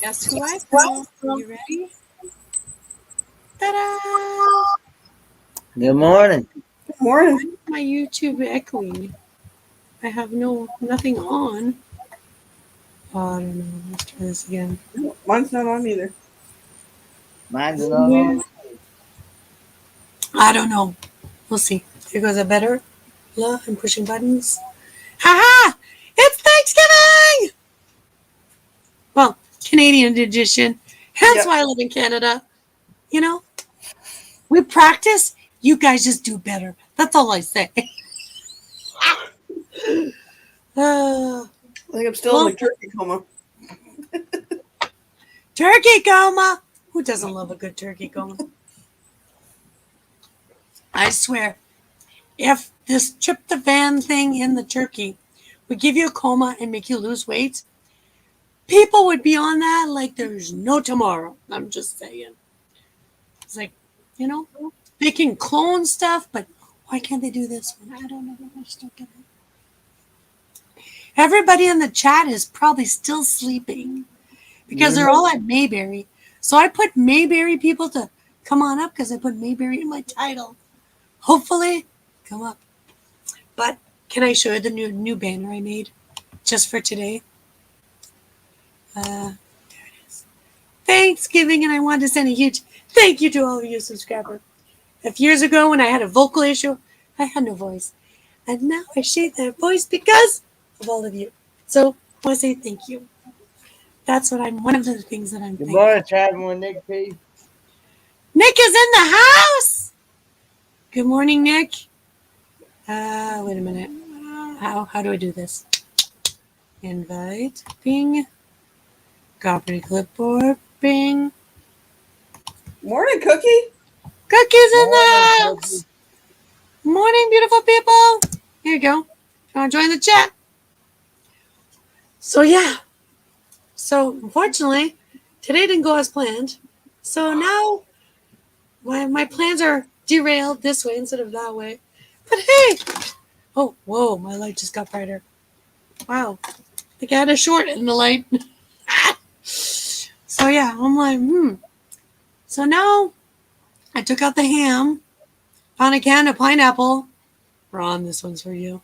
Guess who I found? Are you ready? Ta-da! Good morning. Good morning. Why is my YouTube echoing? I have nothing on. Oh, I don't know. Let's try this again. Mine's not on either. Mine's not on. I don't know. We'll see. Here goes a better. Look, I'm pushing buttons. Ha! It's Thanksgiving! Well, Canadian edition. Hence Yep. why I live in Canada. You know, we practice. You guys just do better. That's all I say. I think I'm still in the turkey coma. Turkey coma. Who doesn't love a good turkey coma? I swear, if this tryptophan thing in the turkey would give you a coma and make you lose weight, people would be on that like there's no tomorrow. I'm just saying. It's like, they can clone stuff, but why can't they do this one? I don't know. I just don't get it. Everybody in the chat is probably still sleeping because they're all at Mayberry. So I put Mayberry people to come on up because I put Mayberry in my title. Hopefully, come up. But can I show you the new banner I made just for today? There it is. Thanksgiving, and I wanted to send a huge thank you to all of you subscribers. If years ago when I had a vocal issue, I had no voice. And now I shave that voice because of all of you. So I want to say thank you. That's one of the things that I'm Good thankful. morning, chatting with Nick P. Nick is in the house. Good morning, Nick. Wait a minute. How do I do this? Invite, ping, copy clipboard, ping. Morning, Cookie. Cookies in the house. Morning, beautiful people. Here you go. You want to join the chat? So yeah. So unfortunately, today didn't go as planned. So now my plans are derailed this way instead of that way. But hey! Oh, whoa, my light just got brighter. Wow. I think I had a short in the light. So yeah, I'm like, So now I took out the ham, found a can of pineapple. Ron, this one's for you.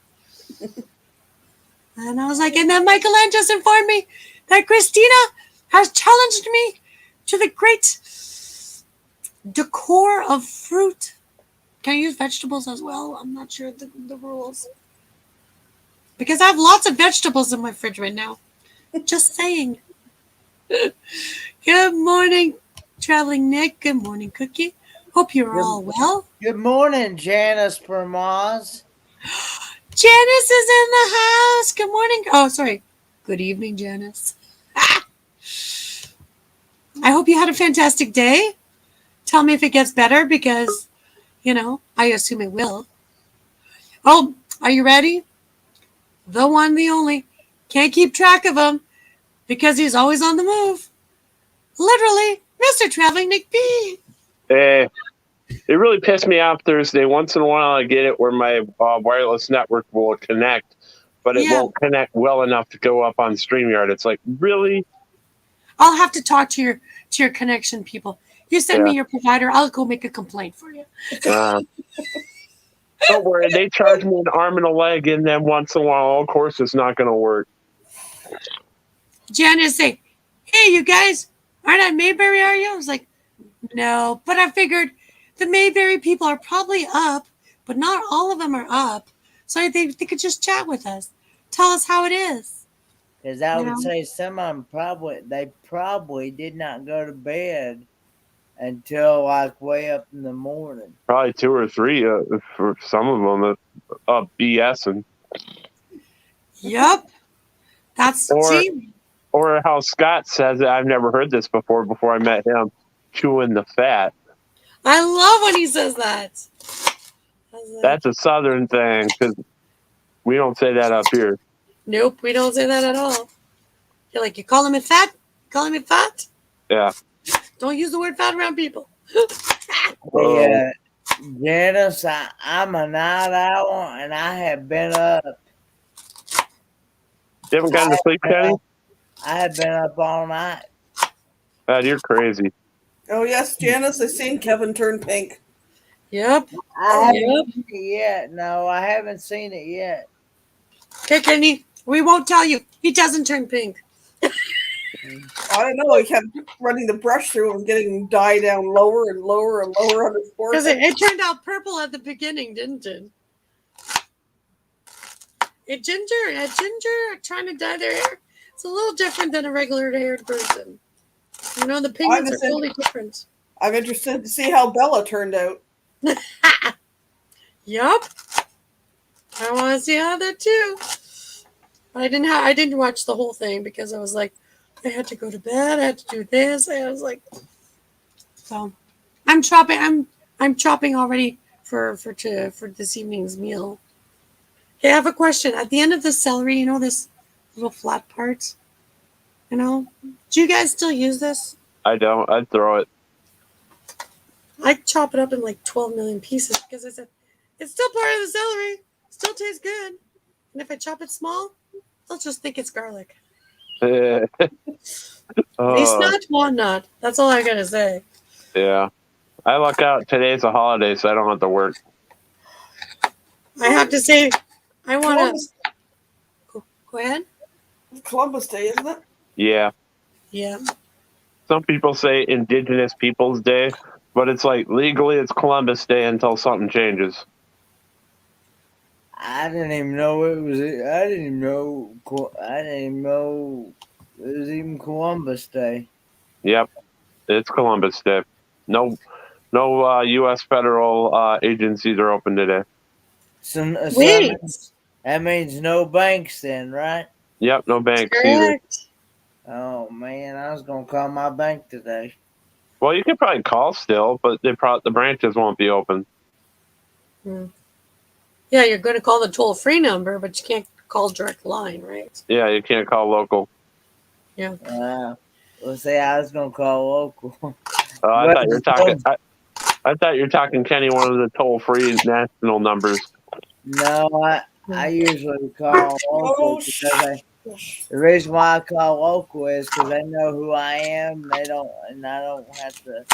And I was like, and then Michaelanne just informed me that Christina has challenged me to the great decor of fruit. Can I use vegetables as well? I'm not sure the rules. Because I have lots of vegetables in my fridge right now. Just saying. Good morning, Traveling Nick. Good morning, Cookie. Hope you're all well. Good morning, Janice from Oz. Janice is in the house. Good morning. Oh, sorry. Good evening, Janice. I hope you had a fantastic day. Tell me if it gets better because, I assume it will. Oh, are you ready? The one, the only. Can't keep track of him because he's always on the move. Literally, Mr. Traveling Nick P. It really pissed me off Thursday. Once in a while I get it where my wireless network will connect, but it won't connect well enough to go up on StreamYard. It's like, really? I'll have to talk to your connection people. You send me your provider. I'll go make a complaint for you. Don't worry. They charge me an arm and a leg, and then once in a while, of course, it's not going to work. Janice say, hey, you guys aren't at Mayberry, are you? I was like, no. But I figured the Mayberry people are probably up, but not all of them are up. So they could just chat with us. Tell us how it is. Because I would say some of them probably did not go to bed until like way up in the morning. Probably 2 or 3 for some of them BSing. Yep. That's or how Scott says it. I've never heard this before I met him. Chewing the fat. I love when he says that. That's a southern thing because we don't say that up here. Nope, we don't say that at all. You're like, you calling me fat? Calling me fat? Yeah. Don't use the word fat around people. Yeah, Janice, I'm a night owl and I have been up. You haven't gotten to sleep, Kenny? I have been up all night. You're crazy. Oh yes, Janice, I seen Kevin turn pink. Yep. I Yep. haven't seen it yet. No, I haven't seen it yet. Okay, Kenny, we won't tell you. He doesn't turn pink. I don't know. He kept running the brush through and getting dye down lower and lower and lower on his Because forehead. it turned out purple at the beginning, didn't it? A ginger trying to dye their hair. It's a little different than a regular haired person. You know, the pigments are totally different. I'm interested to see how Bella turned out. Yup. I want to see how that too. I didn't watch the whole thing because I was like, I had to go to bed. I had to do this. I was like, so I'm chopping. I'm chopping already for this evening's meal. Okay, I have a question. At the end of the celery, you know this little flat part. You know, do you guys still use this? I don't. I'd throw it. I chop it up in like 12 million pieces because I said it's still part of the celery. Still tastes good. And if I chop it small, they'll just think it's garlic. Taste not, want not. That's all I gotta say. Yeah. I luck out. Today's a holiday, so I don't have to work. I have to say, I want to. Go ahead. Columbus Day, isn't it? Yeah. Yeah. Some people say Indigenous Peoples Day, but it's like legally it's Columbus Day until something changes. I didn't even know it was. I didn't even know it was even Columbus Day. Yep, it's Columbus Day. No U.S. federal agencies are open today. So Wait. that means no banks then, right? Yep, no banks either. Correct. Oh man, I was gonna call my bank today. Well, you could probably call still, but the branches won't be open. Yeah, you're going to call the toll-free number, but you can't call direct line, right? Yeah, you can't call local. Yeah. Let's say I was gonna call local. I thought you were talking. I thought you were talking, Kenny, one of the toll-free national numbers. No, I usually call local because the reason why I call local is because they know who I am. I don't have to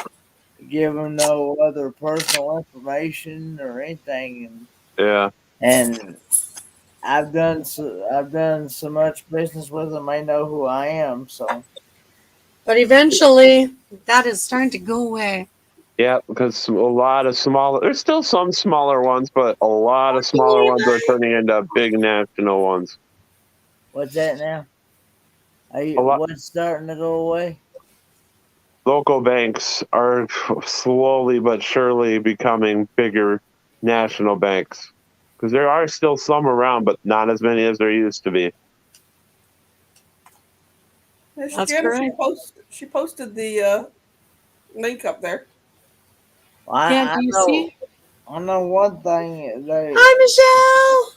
give them no other personal information or anything. Yeah. And I've done so much business with them. They know who I am. So. But eventually, that is starting to go away. Yeah, because a lot of there's still some smaller ones, but a lot of smaller ones are turning into big national ones. What's that now? What's starting to go away? Local banks are slowly but surely becoming bigger national banks. Because there are still some around, but not as many as there used to be. That's correct. She posted the link up there. Well, I know one thing. Hi, Michelle.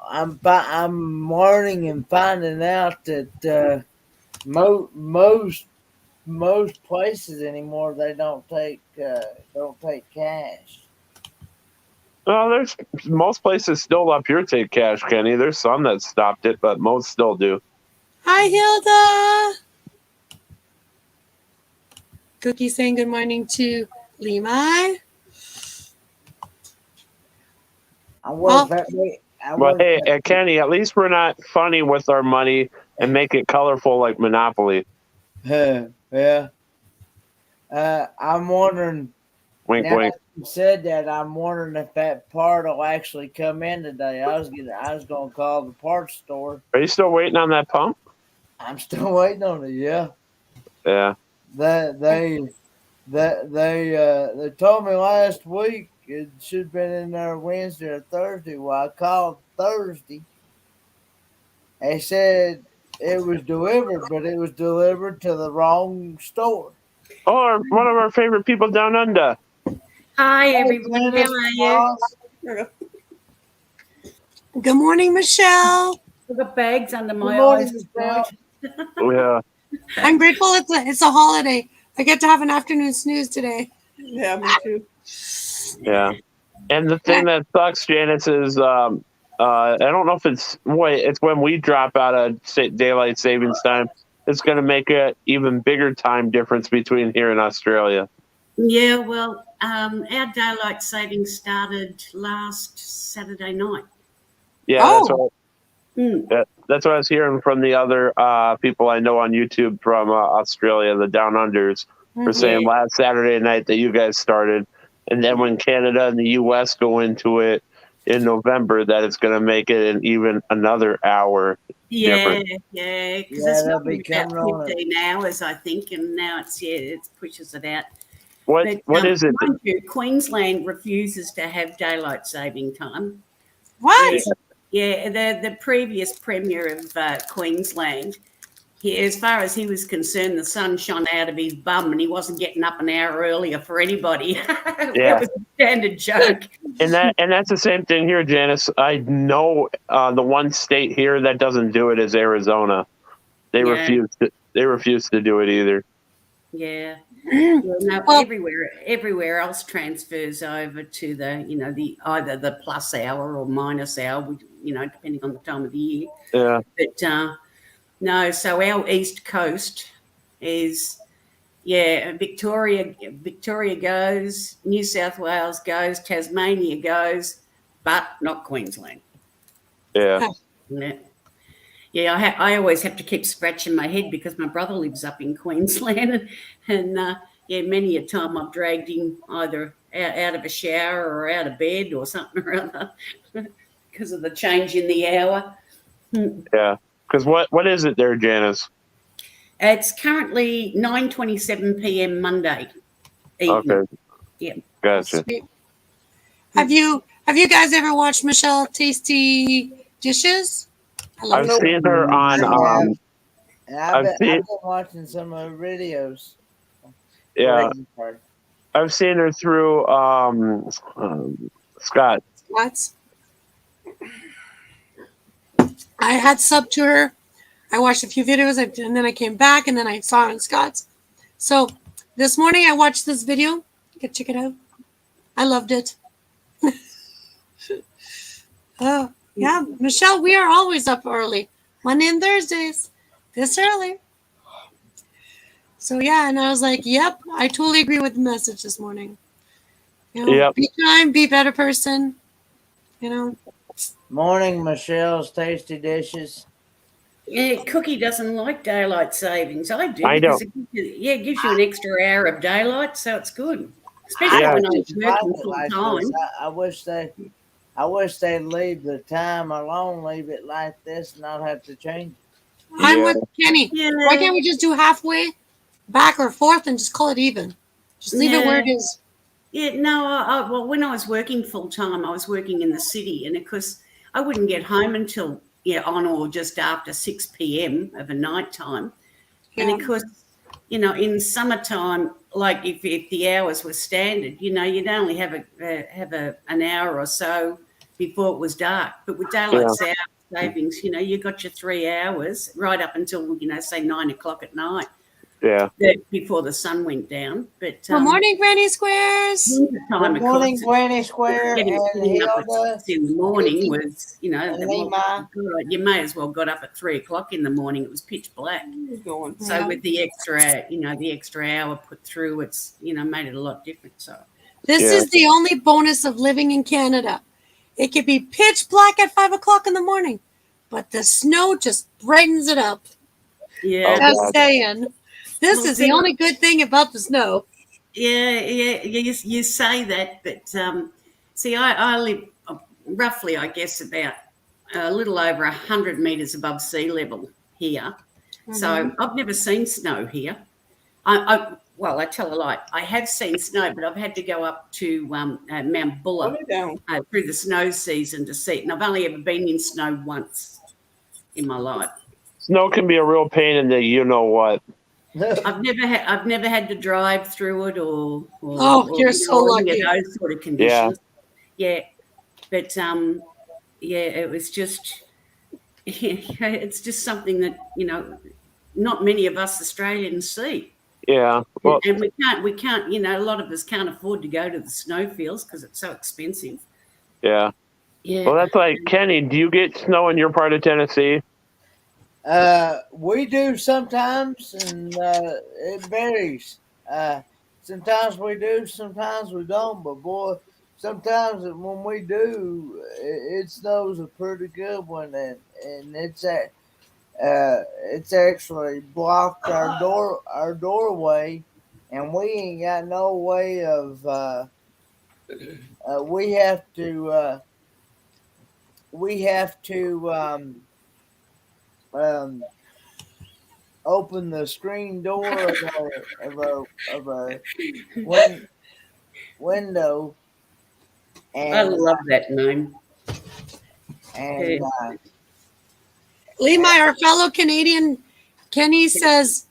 I'm learning and finding out that most places anymore they don't take cash. Well, there's most places still up here take cash, Kenny. There's some that stopped it, but most still do. Hi, Hilda. Cookie saying good morning to Lemai. But hey, Kenny, at least we're not funny with our money and make it colorful like Monopoly. Yeah. I'm wondering. Wink, wink. You said that. I'm wondering if that part will actually come in today. I was gonna call the parts store. Are you still waiting on that pump? I'm still waiting on it. Yeah. Yeah. They told me last week it should have been in there Wednesday or Thursday. Well, I called Thursday. They said it was delivered, but it was delivered to the wrong store. Oh, one of our favorite people down under. Hi, everybody. How are you? Good morning, Michelle. I've got bags under my morning, eyes. Michelle. Yeah. I'm grateful it's a holiday. I get to have an afternoon snooze today. Yeah, me too. Yeah. And the thing that sucks, Janice, is I don't know if it's when we drop out of daylight savings time. it's going to make an even bigger time difference between here and Australia. Yeah, well, our daylight savings started last Saturday night. Yeah, Oh. that's what I was hearing from the other people I know on YouTube from Australia, the Down Unders, were saying last Saturday night that you guys started. And then when Canada and the U.S. go into it in November, that it's going to make it an even another hour difference. Yeah, because Yeah, it's they'll not be about coming on it. 15 hours, I think, and now it pushes it out. What But, is it? mind you, Queensland refuses to have daylight saving time. What? Yeah, the previous premier of Queensland, as far as he was concerned, the sun shone out of his bum and he wasn't getting up an hour earlier for anybody. Yeah. It was a standard joke. And that's the same thing here, Janice. I know the one state here that doesn't do it is Arizona. They refuse to do it either. Yeah. No, Well- everywhere else transfers over to the either the plus hour or minus hour, depending on the time of the year. Yeah. But no, so our east coast is Victoria goes, New South Wales goes, Tasmania goes, but not Queensland. Yeah. Yeah, I always have to keep scratching my head because my brother lives up in Queensland, and many a time I've dragged him either out of a shower or out of bed or something or other because of the change in the hour. Yeah. Because what is it there, Janice? It's currently 9:27 p.m. Monday evening. Okay. Yeah. Gotcha. Sweet. Have you guys ever watched Michelle Tasty Dishes? I love I've it. seen her on. And I've I've been watching some of her videos. Yeah. I've seen her through Scott. What? I had sub to her. I watched a few videos and then I came back and then I saw it on Scott's. So this morning I watched this video. You can check it out. I loved it. Oh, yeah. Michelle, we are always up early. Monday and Thursdays. This early. So yeah, and I was like, yep, I totally agree with the message this morning. Yep. Be kind, be a better person. Morning, Michelle's Tasty Dishes. Yeah, Cookie doesn't like daylight savings. I do. I because don't. it gives you an extra hour of daylight, so it's good. Especially when I was working full time. I wish they'd leave the time alone, leave it like this, and not have to change it. I'm with Kenny. Yeah. Why can't we just do halfway, back or forth, and just call it even? Just leave it where it is. Yeah, no, well, when I was working full time, I was working in the city, and of course, I wouldn't get home until on or just after 6 p.m. of a night time. Yeah. And of course, in summertime, like if the hours were standard, you'd only have an hour or so before it was dark. But with daylight savings, you got your 3 hours right up until say 9 o'clock at night. Yeah. Before the sun went down. But Good morning, Granny Squares. Good morning, Granny Square. Getting up at 6 in the morning was, Lima. you may as well got up at 3 o'clock in the morning. It was pitch black. So with the extra hour put through, it's made it a lot different. So This is the only bonus of living in Canada. It could be pitch black at 5 o'clock in the morning, but the snow just brightens it up. yeah, Just saying. This is the only good thing about the snow. yeah. You say that, but see, I live roughly, I guess, about a little over 100 meters above sea level here. So I've never seen snow here. Well, I tell a lie. I have seen snow, but I've had to go up to Mount Buller through the snow season to see it. And I've only ever been in snow once in my life. Snow can be a real pain in the what. I've never had to drive through it or you're so lucky. Those sort of conditions. Yeah. But it was just it's just something that not many of us Australians see. Yeah. Well, and we can't. A lot of us can't afford to go to the snowfields because it's so expensive. Yeah. Yeah. Well, that's like Kenny. Do you get snow in your part of Tennessee? We do sometimes, and it varies. Sometimes we do, sometimes we don't. But boy, sometimes when we do, it snows a pretty good one, and it's actually blocked our doorway, and we ain't got no way of. We have to um, open the screen door of our window, I and love that name. and Levi, our fellow Canadian, Kenny says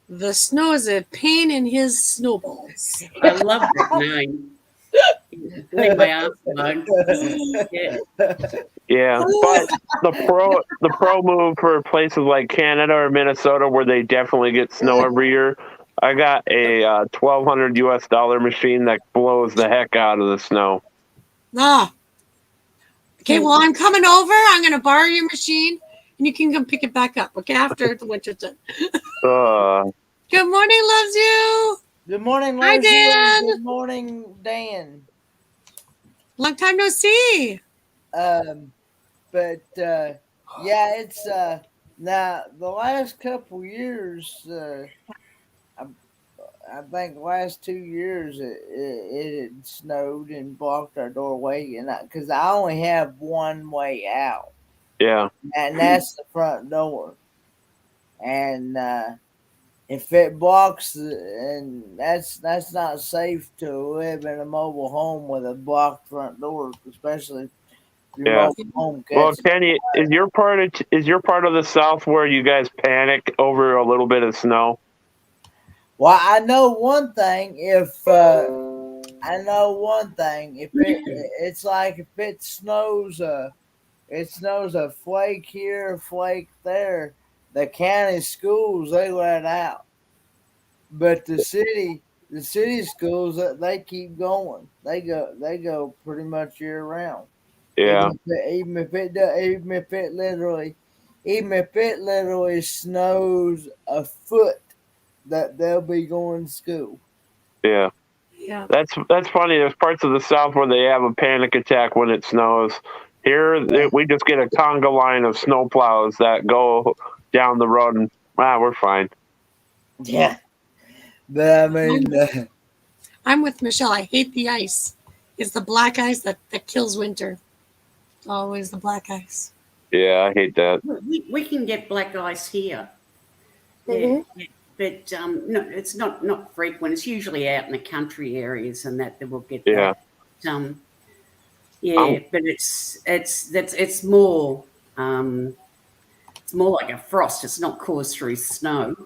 the snow is a pain in his snowballs. I love that name. Leave my arm alone. Yeah. Yeah, but the pro move for places like Canada or Minnesota where they definitely get snow every year. I got a $1,200 US machine that blows the heck out of the snow. Ah. Okay, well, I'm coming over. I'm going to borrow your machine, and you can come pick it back up, okay, after the winter's done. Good morning, loves you. Good morning, Hi, Lucy. Dan. Good morning, Dan. Long time no see. But yeah, it's now the last couple years. I think the last 2 years it had snowed and blocked our doorway, and because I only have one way out, Yeah, and that's the front door, and if it blocks, and that's not safe to live in a mobile home with a blocked front door, especially if your yeah. mobile home Well, catches. Kenny, is your part of the South where you guys panic over a little bit of snow? Well, I know one thing. If it's like if it snows a flake here, a flake there, the county schools they let out, but the city schools they keep going. They go pretty much year round. Yeah, Even if it literally snows a foot, that they'll be going to school. yeah. Yeah. That's funny. There's parts of the South where they have a panic attack when it snows. Here, we just get a conga line of snowplows that go down the road, and we're fine. Yeah, but I mean, I'm with Michelle. I hate the ice. It's the black ice that kills winter. Always the black ice. Yeah, I hate that. We can get black ice here. Mhm. Yeah. But no, it's not frequent. It's usually out in the country areas and that we'll get Yeah. that. But it's more like a frost. It's not caused through snow.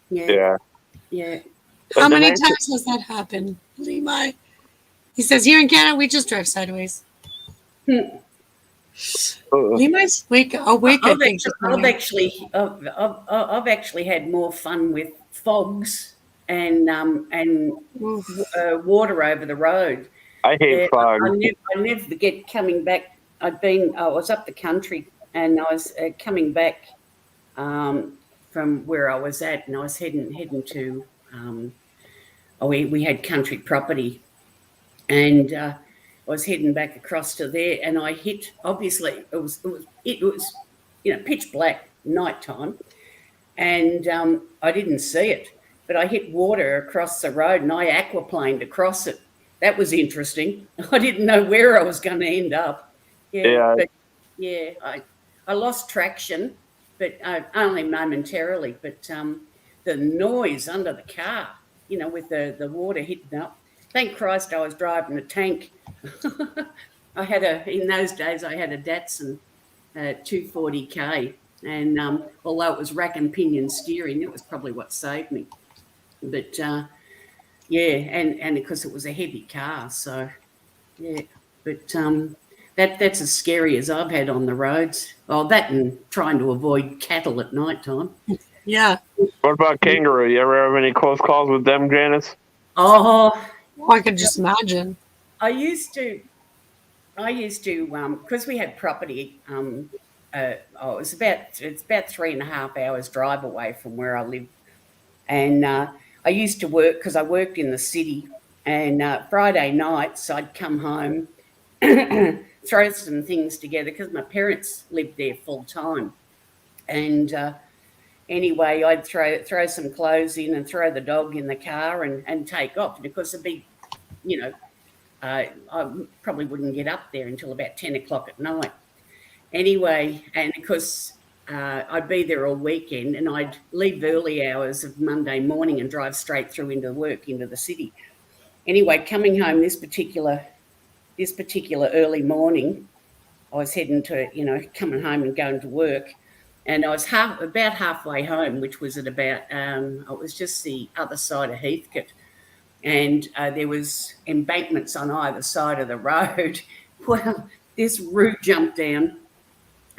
Yeah. Yeah. How the many nice- times has that happened, Levi? He says here in Canada we just drive sideways. Levi's awake. I think. I've actually had more fun with fogs and water over the road. I hate fog. I never get coming back. I was up the country and I was coming back from where I was at, and I was heading to. We had country property, and I was heading back across to there, and I hit. Obviously, it was pitch black nighttime, and I didn't see it, but I hit water across the road, and I aquaplaned across it. That was interesting. I didn't know where I was going to end up. But I lost traction, but only momentarily. But the noise under the car, with the water hitting up. Thank Christ I was driving a tank. In those days I had a Datsun 240K, and although it was rack and pinion steering, it was probably what saved me. But and because it was a heavy car, so but that's as scary as I've had on the roads. Oh, that and trying to avoid cattle at night time. Yeah. What about kangaroo? You ever have any close calls with them, Janice? Oh, I could just imagine. I used to because we had property it's about 3.5 hours drive away from where I live. And I used to work, because I worked in the city, and Friday nights I'd come home, throw some things together, because my parents lived there full time. And anyway, I'd throw some clothes in and throw the dog in the car and take off. And of course, it'd be, I probably wouldn't get up there until about 10 o'clock at night. Anyway, and of course, I'd be there all weekend, and I'd leave early hours of Monday morning and drive straight through into work, into the city. Anyway, coming home this particular early morning, I was heading to, coming home and going to work, and I was about halfway home, which was at about, it was just the other side of Heathcote, and there was embankments on either side of the road. Well, this root jumped down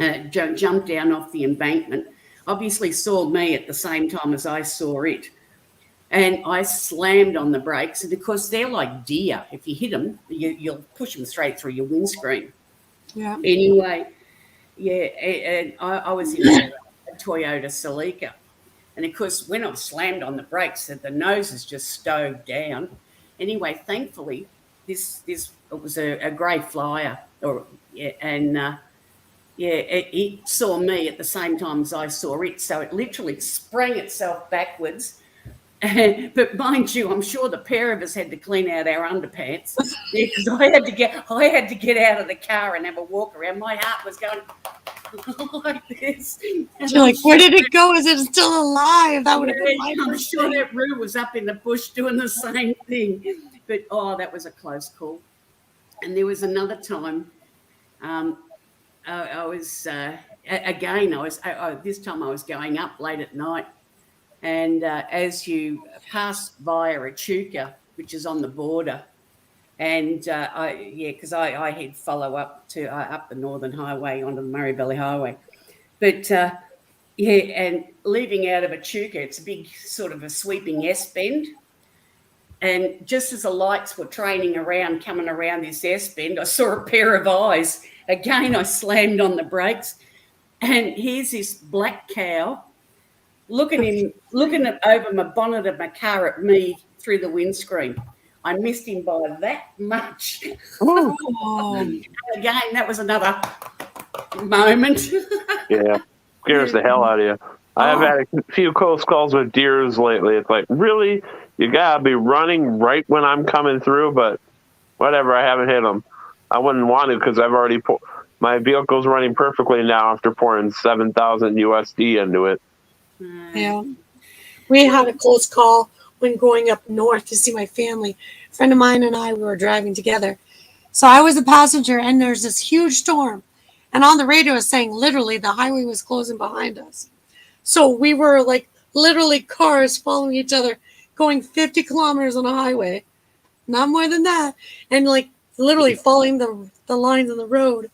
off the embankment, obviously saw me at the same time as I saw it. And I slammed on the brakes. And of course, they're like deer. If you hit them, you'll push them straight through your windscreen. Yeah. Anyway, and I was in a Toyota Celica. And of course, when I slammed on the brakes, the noses just stove down. Anyway, thankfully, it was a grey flyer, it saw me at the same time as I saw it, so it literally sprang itself backwards. But mind you, I'm sure the pair of us had to clean out our underpants, because I had to get out of the car and have a walk around. My heart was going like this. And You're like, where did it go? Is it still alive? That would have been my I'm first sure thing. that Roo was up in the bush doing the same thing. But that was a close call. And there was another time. I was this time I was going up late at night, and as you pass via Echuca, which is on the border, and because I head follow up to up the Northern Highway onto the Murray Valley Highway, but and leaving out of Echuca, it's a big sort of a sweeping S bend. And just as the lights were coming around this S bend, I saw a pair of eyes. Again, I slammed on the brakes, and here's this black cow looking over my bonnet of my car at me through the windscreen. I missed him by that much. Oh. Again, that was another moment. Yeah, scares the hell out of you. I have had a few close calls with deers lately. It's like, really? You gotta be running right when I'm coming through, but whatever, I haven't hit them. I wouldn't want to, because I've already my vehicle's running perfectly now after pouring 7,000 USD into it. Yeah. We had a close call when going up north to see my family. A friend of mine and I, we were driving together. So I was the passenger, and there's this huge storm. And on the radio it was saying literally the highway was closing behind us. So we were like literally cars following each other, going 50 kilometers on a highway. Not more than that. And like literally following the lines on the road,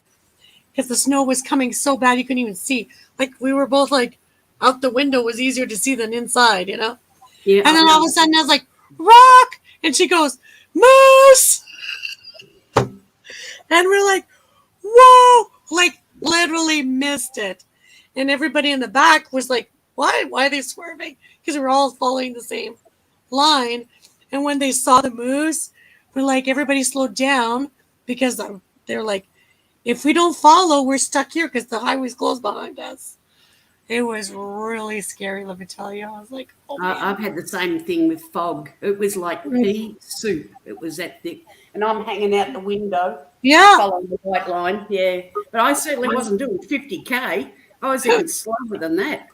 because the snow was coming so bad you couldn't even see. Like we were both like, out the window was easier to see than inside, Yeah. And then all of a sudden I was like, rock! And she goes, moose! And we're like, whoa! Like literally missed it. And everybody in the back was like, why? Why are they swerving? Because we're all following the same line. And when they saw the moose, we're like, everybody slowed down, because they're like, if we don't follow, we're stuck here because the highway's closed behind us. It was really scary, let me tell you. I was like, oh, man. I've had the same thing with fog. It was like pea soup. It was that thick. And I'm hanging out the window, following the white line. Yeah. But I certainly wasn't doing 50K. I was even slower than that.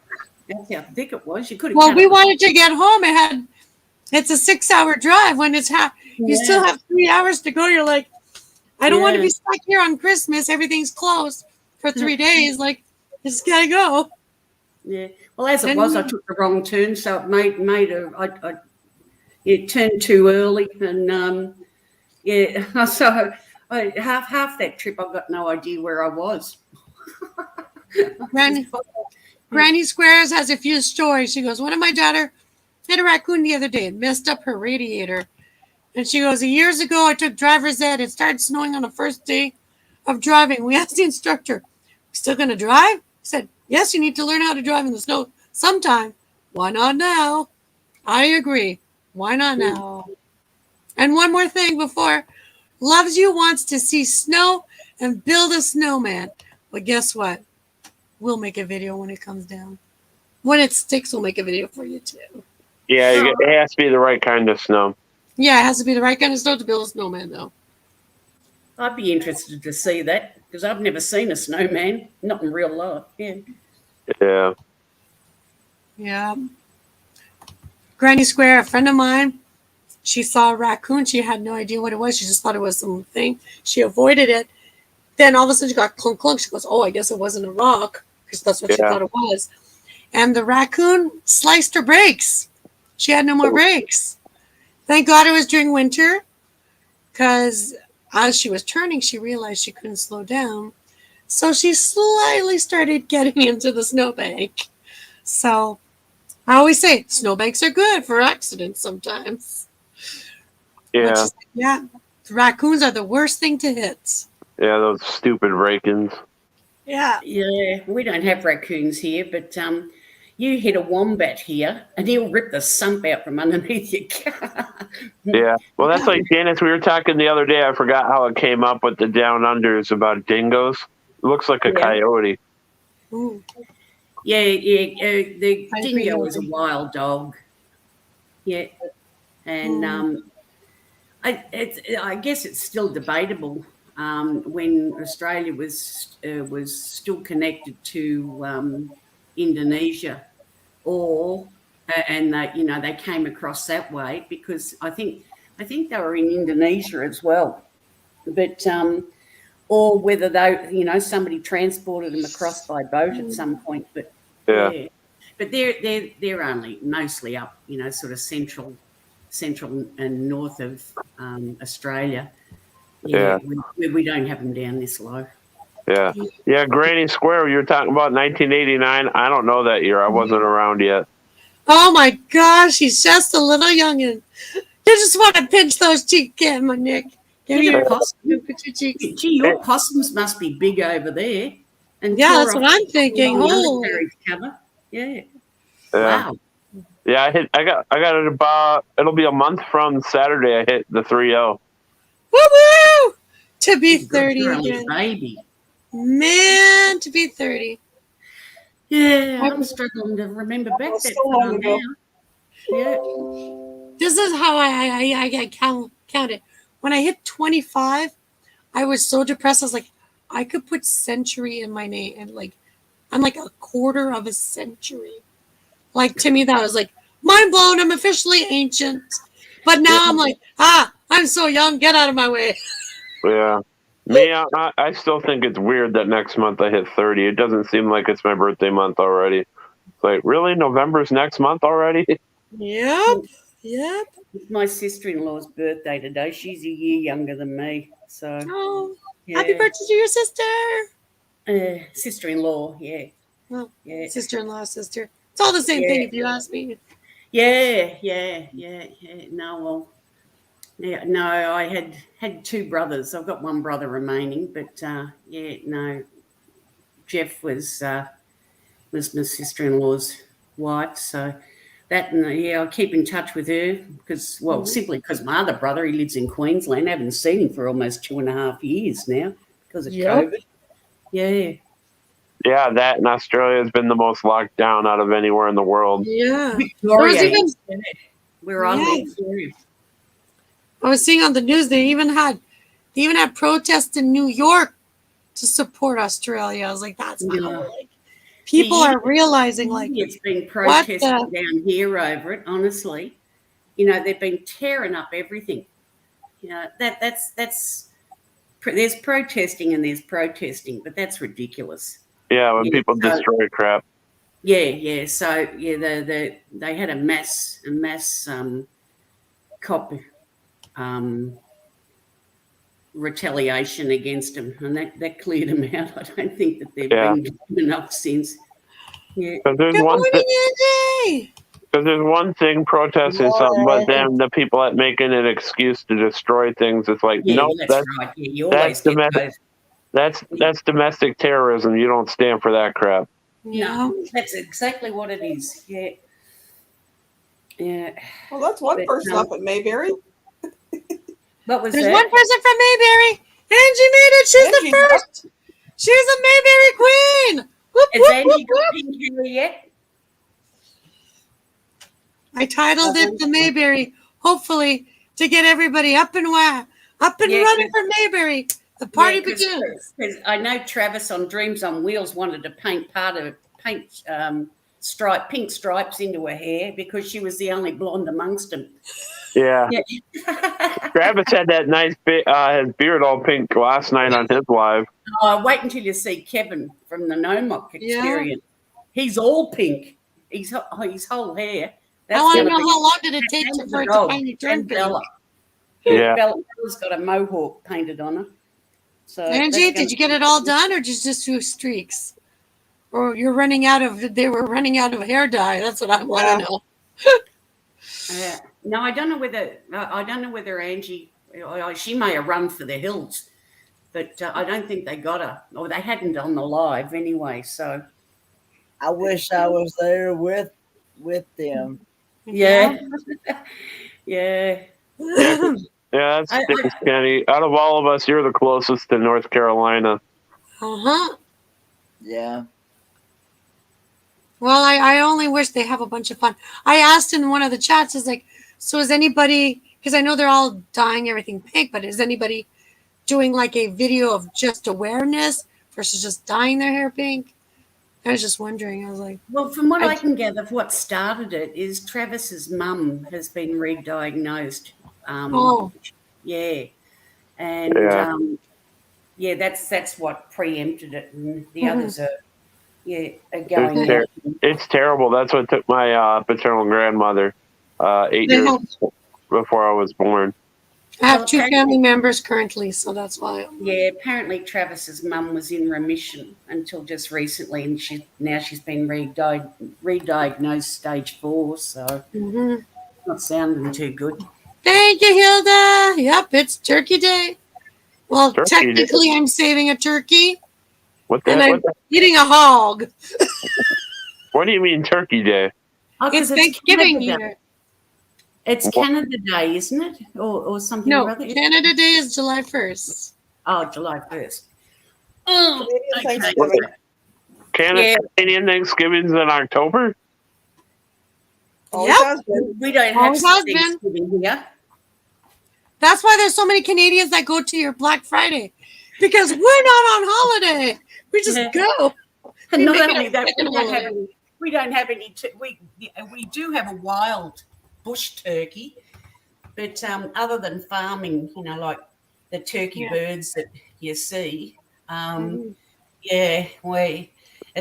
That's how thick it was. You could have. Well, we wanted to get home. It's a 6-hour drive. When it's you still have 3 hours to go. You're like, I don't want to be stuck here on Christmas. Everything's closed for 3 days. Like, I just gotta go. Yeah. Well, as it was, I took the wrong turn, so it made it turned too early, and so half that trip I got no idea where I was. Granny Squares has a few stories. She goes, one of my daughter hit a raccoon the other day and messed up her radiator. And she goes, years ago, I took driver's ed. It started snowing on the first day of driving. We asked the instructor, Still going to drive? He said, yes, you need to learn how to drive in the snow sometime. Why not now? I agree. Why not now? And one more thing before. Loves you wants to see snow and build a snowman. But guess what? We'll make a video when it comes down. When it sticks, we'll make a video for you too. Yeah, it has to be the right kind of snow. Yeah, it has to be the right kind of snow to build a snowman, though. I'd be interested to see that because I've never seen a snowman, not in real life. Yeah. Yeah. Yeah. Granny Square, a friend of mine, she saw a raccoon. She had no idea what it was. She just thought it was something. She avoided it. Then all of a sudden she got clunk clunk. She goes, oh, I guess it wasn't a rock because that's what she thought it was. And the raccoon sliced her brakes. She had no more brakes. Thank God it was during winter because as she was turning, she realized she couldn't slow down. So she slightly started getting into the snowbank. So I always say snowbanks are good for accidents sometimes. Yeah. Yeah. Raccoons are the worst thing to hit. Yeah, those stupid break-ins. Yeah. Yeah, we don't have raccoons here, but you hit a wombat here and he'll rip the sump out from underneath your car. Yeah. Well, that's like Dennis. We were talking the other day. I forgot how it came up with the down unders about dingoes. It looks like a coyote. Ooh. Yeah. The dingo is a wild dog. Yeah. And I guess it's still debatable when Australia was still connected to Indonesia, or and they came across that way because I think they were in Indonesia as well, but or whether somebody transported them across by boat at some point, but yeah. But they're only mostly up, sort of central and north of Australia. Yeah. We don't have them down this low. Yeah. Yeah, Granny Square, you were talking about 1989. I don't know that year. I wasn't around yet. Oh my gosh, he's just a little youngin'. You just want to pinch those cheeks in my neck. Give me your cheeks. Gee, your possums must be big over there. And yeah, that's what I'm thinking. Holy cover. Yeah. Wow. Yeah, I got it about. It'll be a month from Saturday. I hit the 3-0. Woo woo! To be 30 again, baby. Man, to be 30. Yeah, I'm struggling to remember back that far now. Yeah. This is how I count it. When I hit 25, I was so depressed. I was like, I could put century in my name, and like, I'm like a quarter of a century. Like to me, that was like mind blown. I'm officially ancient, but now I'm like, I'm so young. Get out of my way. Yeah. Me, I still think it's weird that next month I hit 30. It doesn't seem like it's my birthday month already. It's like, really? November's next month already? Yep. It's my sister-in-law's birthday today. She's a year younger than me. So, happy birthday to your sister. Sister-in-law, yeah. Well, sister-in-law, sister. It's all the same thing if you ask me. Yeah. No, well, no, I had two brothers. I've got one brother remaining, but Jeff was my sister-in-law's wife. So that, and I keep in touch with her because, simply because my other brother, he lives in Queensland. I haven't seen him for almost 2.5 years now because of COVID. Yeah. Yeah, that in Australia has been the most locked down out of anywhere in the world. Yeah. Victoria, we're on Victoria. I was seeing on the news they even had protests in New York to support Australia. I was like, that's not like people are realizing like it's been protesting down here over it. Honestly, they've been tearing up everything. That's there's protesting and there's protesting, but that's ridiculous. Yeah, when people destroy crap. Yeah. So they had a mass cop retaliation against them, and that cleared them out. I don't think that they've been given enough since. Yeah. Because there's one thing protesting something, but then the people that making an excuse to destroy things, it's like, no, that's right. You always That's domestic terrorism. You don't stand for that crap. Yeah. No, that's exactly what it is. Yeah. Yeah. Well, that's one But, person up at Mayberry. What was There's that? one person from Mayberry. Angie made it. She's Angie's the first. She's a Mayberry queen. Whoop, Has whoop, Angie whoop, got whoop. pink hair yet? I titled it the Mayberry, hopefully to get everybody up and running for Mayberry. The party begins. Because I know Travis on Dreams on Wheels wanted to paint pink stripes into her hair because she was the only blonde amongst them. Yeah. Yeah. Travis had that nice his beard all pink last night on his live. Oh, wait until you see Kevin from the Nomok experience. He's all pink. His whole hair. I want to know how long did it take for it to finally turn and pink. Bella. Yeah. Bella's got a mohawk painted on her. So Angie, did you get it all done, or just do streaks? Or they were running out of hair dye. That's what I want to know. No, I don't know whether Angie. She may have run for the hills, but I don't think they got her, or they hadn't on the live anyway. So I wish I was there with them. yeah, yeah. Yeah, that's Dick Kenny. Out of all of us, you're the closest to North Carolina. Uh-huh. Yeah. Well, I only wish they have a bunch of fun. I asked in one of the chats, is like, so is anybody, because I know they're all dyeing everything pink, but is anybody doing like a video of just awareness versus just dyeing their hair pink? I was just wondering. I was like, Well, from what I can gather, what started it is Travis's mum has been re-diagnosed. Yeah, and that's what preempted it, and the others are going out. It's terrible. That's what took my paternal grandmother 8 years before I was born. I have two family members currently, so that's why. Yeah, apparently Travis's mum was in remission until just recently, and she's been re-diagnosed stage 4, so not sounding too good. Thank you, Hilda. Yep, it's Turkey Day. Well, technically, I'm saving a turkey. I'm eating a hog. What do you mean Turkey Day? Oh, it's Thanksgiving here. It's Canada Day, isn't it? Or something No, or other? Canada Day is July 1st. Oh, July 1st. Oh, Canadian Thanksgiving's in October? Yep. We don't have Thanksgiving here. That's why there's so many Canadians that go to your Black Friday. Because we're not on holiday. We just go. And not only that, we don't have any. We do have a wild bush turkey, but other than farming, like the turkey birds that you see, it's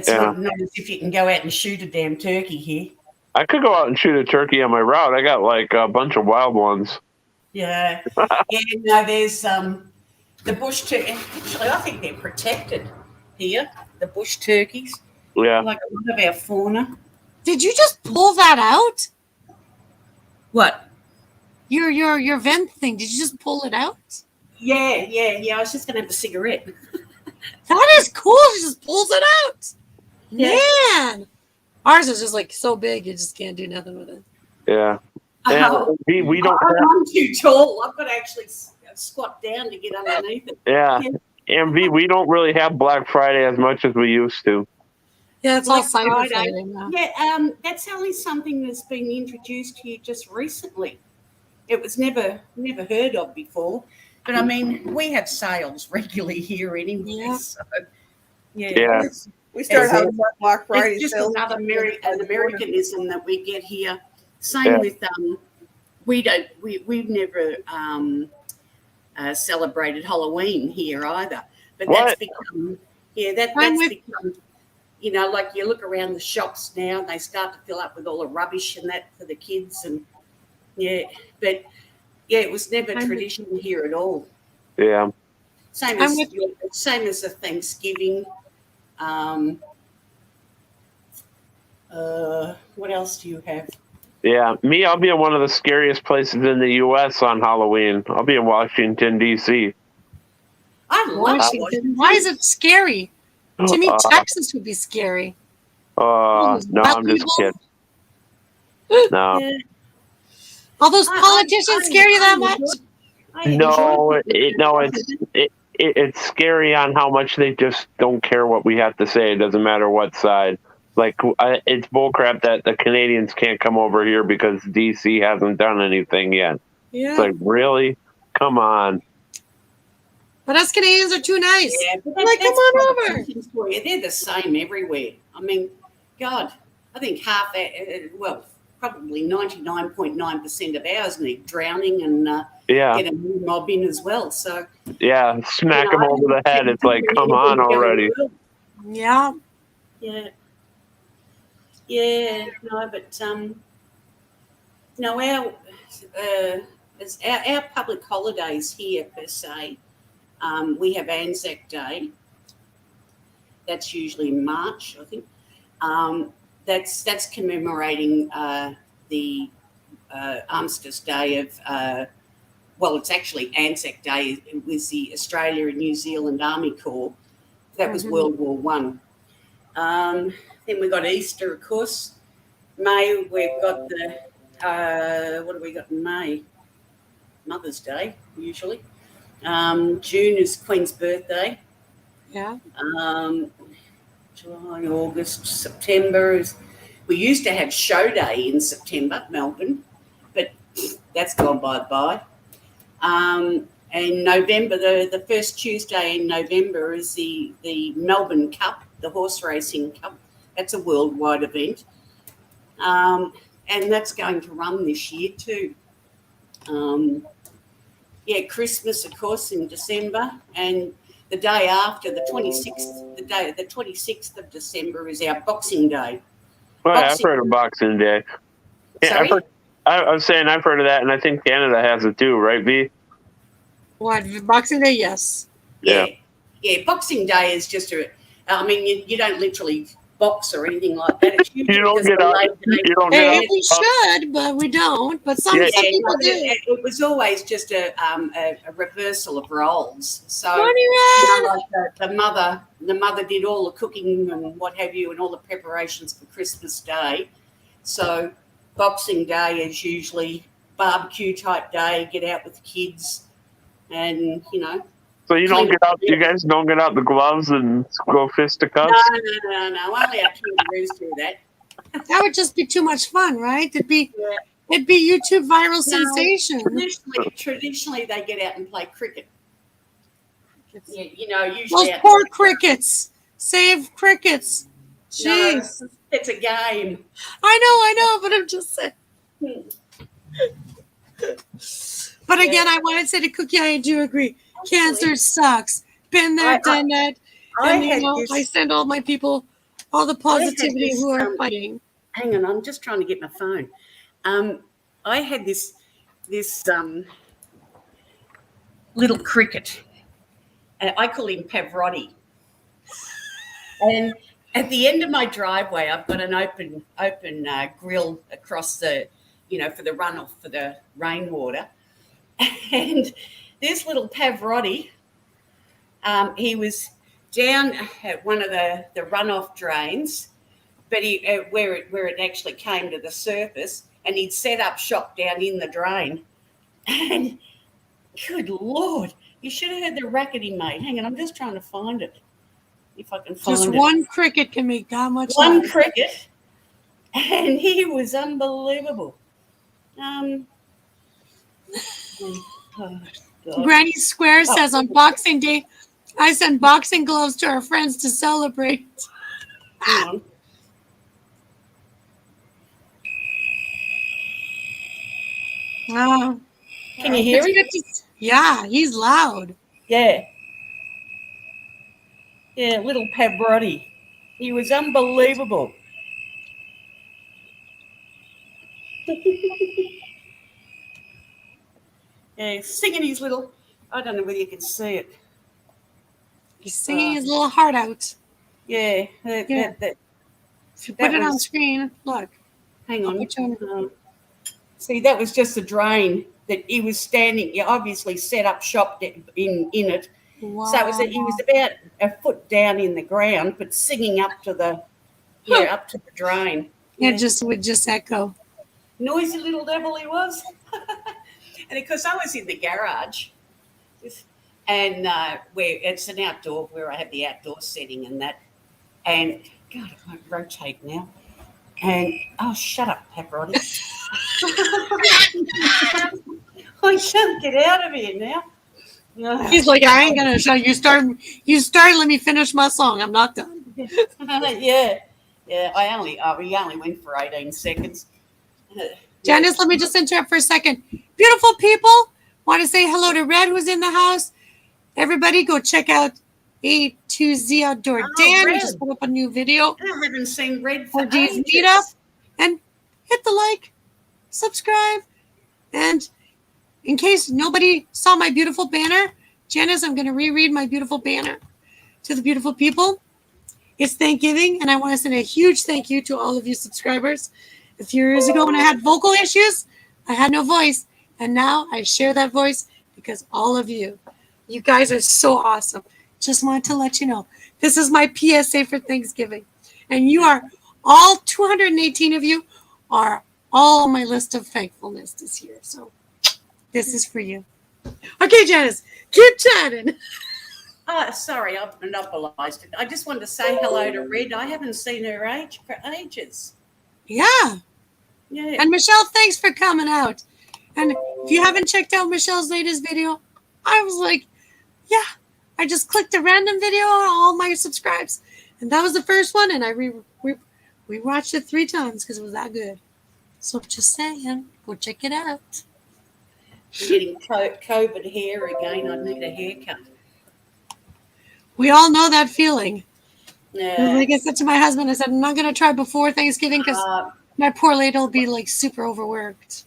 not as if you can go out and shoot a damn turkey here. I could go out and shoot a turkey on my route. I got like a bunch of wild ones. Yeah, there's the bush turkey. Actually, I think they're protected here. The bush turkeys. Yeah, like a lot of our fauna. Did you just pull that out? What? Your vent thing. Did you just pull it out? Yeah. I was just gonna have a cigarette. That is cool. She just pulls it out. Yeah. Man, ours is just like so big, you just can't do nothing with it. Yeah. We don't. I'm too tall. I've got to actually squat down to get underneath it. Yeah. And we don't really have Black Friday as much as we used to. Yeah, it's all Cyber Friday now. Yeah, that's only something that's been introduced here just recently. It was never heard of before. But I mean, we have sales regularly here anyway. Yeah. So, we started having Black Friday sales. It's just sales. another Americanism that we get here. Same with we've never celebrated Halloween here either. But that's become become, like you look around the shops now and they start to fill up with all the rubbish and that for the kids and it was never tradition here at all. Yeah. Same as a Thanksgiving. What else do you have? Yeah, I'll be in one of the scariest places in the U.S. on Halloween. I'll be in Washington, D.C. I love Washington. Why is it scary? To me, Texas would be scary. No, I'm just kidding. No. Yeah. All those politicians scare you that much? No, it's scary on how much they just don't care what we have to say. It doesn't matter what side. Like, it's bullcrap that the Canadians can't come over here because DC hasn't done anything yet. Yeah. It's like, really? Come on. But us Canadians are too nice. Yeah, but Like, come on over. for you. They're the same everywhere. I mean, God, I think half that, well, probably 99.9% of ours need drowning and get a new mob in as well. So yeah, smack them over the head. It's like, come on already. Yeah. Yeah. Yeah. No, but no, our public holidays here per se. We have Anzac Day. That's usually in March, I think. That's commemorating the Armistice Day of, well, it's actually Anzac Day. It was the Australia and New Zealand Army Corps. That was World War One. Then we got Easter, of course. May, we've got the, what have we got in May? Mother's Day, usually. June is Queen's birthday. Yeah. July, August, September is. We used to have Show Day in September, Melbourne, but that's gone bye. And November, the first Tuesday in November is the Melbourne Cup, the horse racing cup. That's a worldwide event, and that's going to run this year too. Christmas, of course, in December, and the day after, the 26th of December is our Boxing Day. Well, I've heard of Boxing Day. Sorry? I was saying I've heard of that, and I think Canada has it too, right, V? What, Boxing Day? Yes. Yeah. Boxing Day is just I mean, you don't literally box or anything like that. It's you don't get up. We should, but we don't. But some people do. It was always just a reversal of roles. So the mother did all the cooking and what have you, and all the preparations for Christmas Day. So Boxing Day is usually barbecue type day. Get out with the kids, and So you don't get out. You guys don't get out the gloves and go fisticuffs. No. Only our kangaroos do that. That would just be too much fun, right? It'd be YouTube viral sensation. Traditionally, they get out and play cricket. Yeah, usually those poor crickets. Save crickets. Jeez, no, it's a game. I know, but I'm just saying. But again, I want to say to Cookie, I do agree. Cancer sucks. Been there, done that. And I send all my people all the positivity who are fighting. Hang on, I'm just trying to get my phone. I had this little cricket. I call him Pavarotti. And at the end of my driveway, I've got an open grill across the, for the runoff for the rainwater. And this little Pavarotti, he was down at one of the runoff drains, but where it actually came to the surface, and he'd set up shop down in the drain. And good Lord, you should have heard the racket he made. Hang on, I'm just trying to find it. If I can find it. Just one cricket can make that much One noise. cricket, and he was unbelievable. Granny Square says on Boxing Day, I send boxing gloves to our friends to celebrate. Hang on. Wow. Can you hear him? Yeah, he's loud. Yeah. Yeah, little Pavarotti. He was unbelievable. Yeah, singing his little, I don't know whether you can see it. He's singing his little heart out. Yeah. If you put it on screen, look. Hang on. See, that was just a drain that he was standing. He obviously set up shop in it, Wow. So he was about a foot down in the ground, but singing up to the drain. It would just echo. Noisy little devil he was. And because I was in the garage, and where it's an outdoor, where I have the outdoor setting and that, and God, I won't rotate now. And oh, shut up, Pepperoni! I can't get out of here now. He's like, I ain't gonna show you. Start. Let me finish my song. I'm not done. Yeah. We only went for 18 seconds. Janice, let me just interrupt for a second. Beautiful people, want to say hello to Red, who's in the house. Everybody, go check out A2Z Outdoor Dan. He just put up a new video. I haven't seen Red for D's ages. Meetup, and hit the like, subscribe, and in case nobody saw my beautiful banner, Janice, I'm going to reread my beautiful banner to the beautiful people. It's Thanksgiving, and I want to send a huge thank you to all of you subscribers. A few years ago when I had vocal issues, I had no voice, and now I share that voice because all of you guys are so awesome. Just wanted to let you know. This is my PSA for Thanksgiving, and you are all 218 of you are all on my list of thankfulness this year. So this is for you. Okay, Janice, keep chatting. Sorry, I've monopolised it. I just wanted to say hello to Red. I haven't seen her for ages. Yeah. Yeah. And Michelle, thanks for coming out. And if you haven't checked out Michelle's latest video, I was like, yeah, I just clicked a random video on all my subscribes. And that was the first one. And I we watched it 3 times because it was that good. So just saying, go check it out. I'm getting COVID hair again. I need a haircut. We all know that feeling. Yeah. Like I said to my husband, I said, I'm not going to try before Thanksgiving because my poor lady will be like super overworked.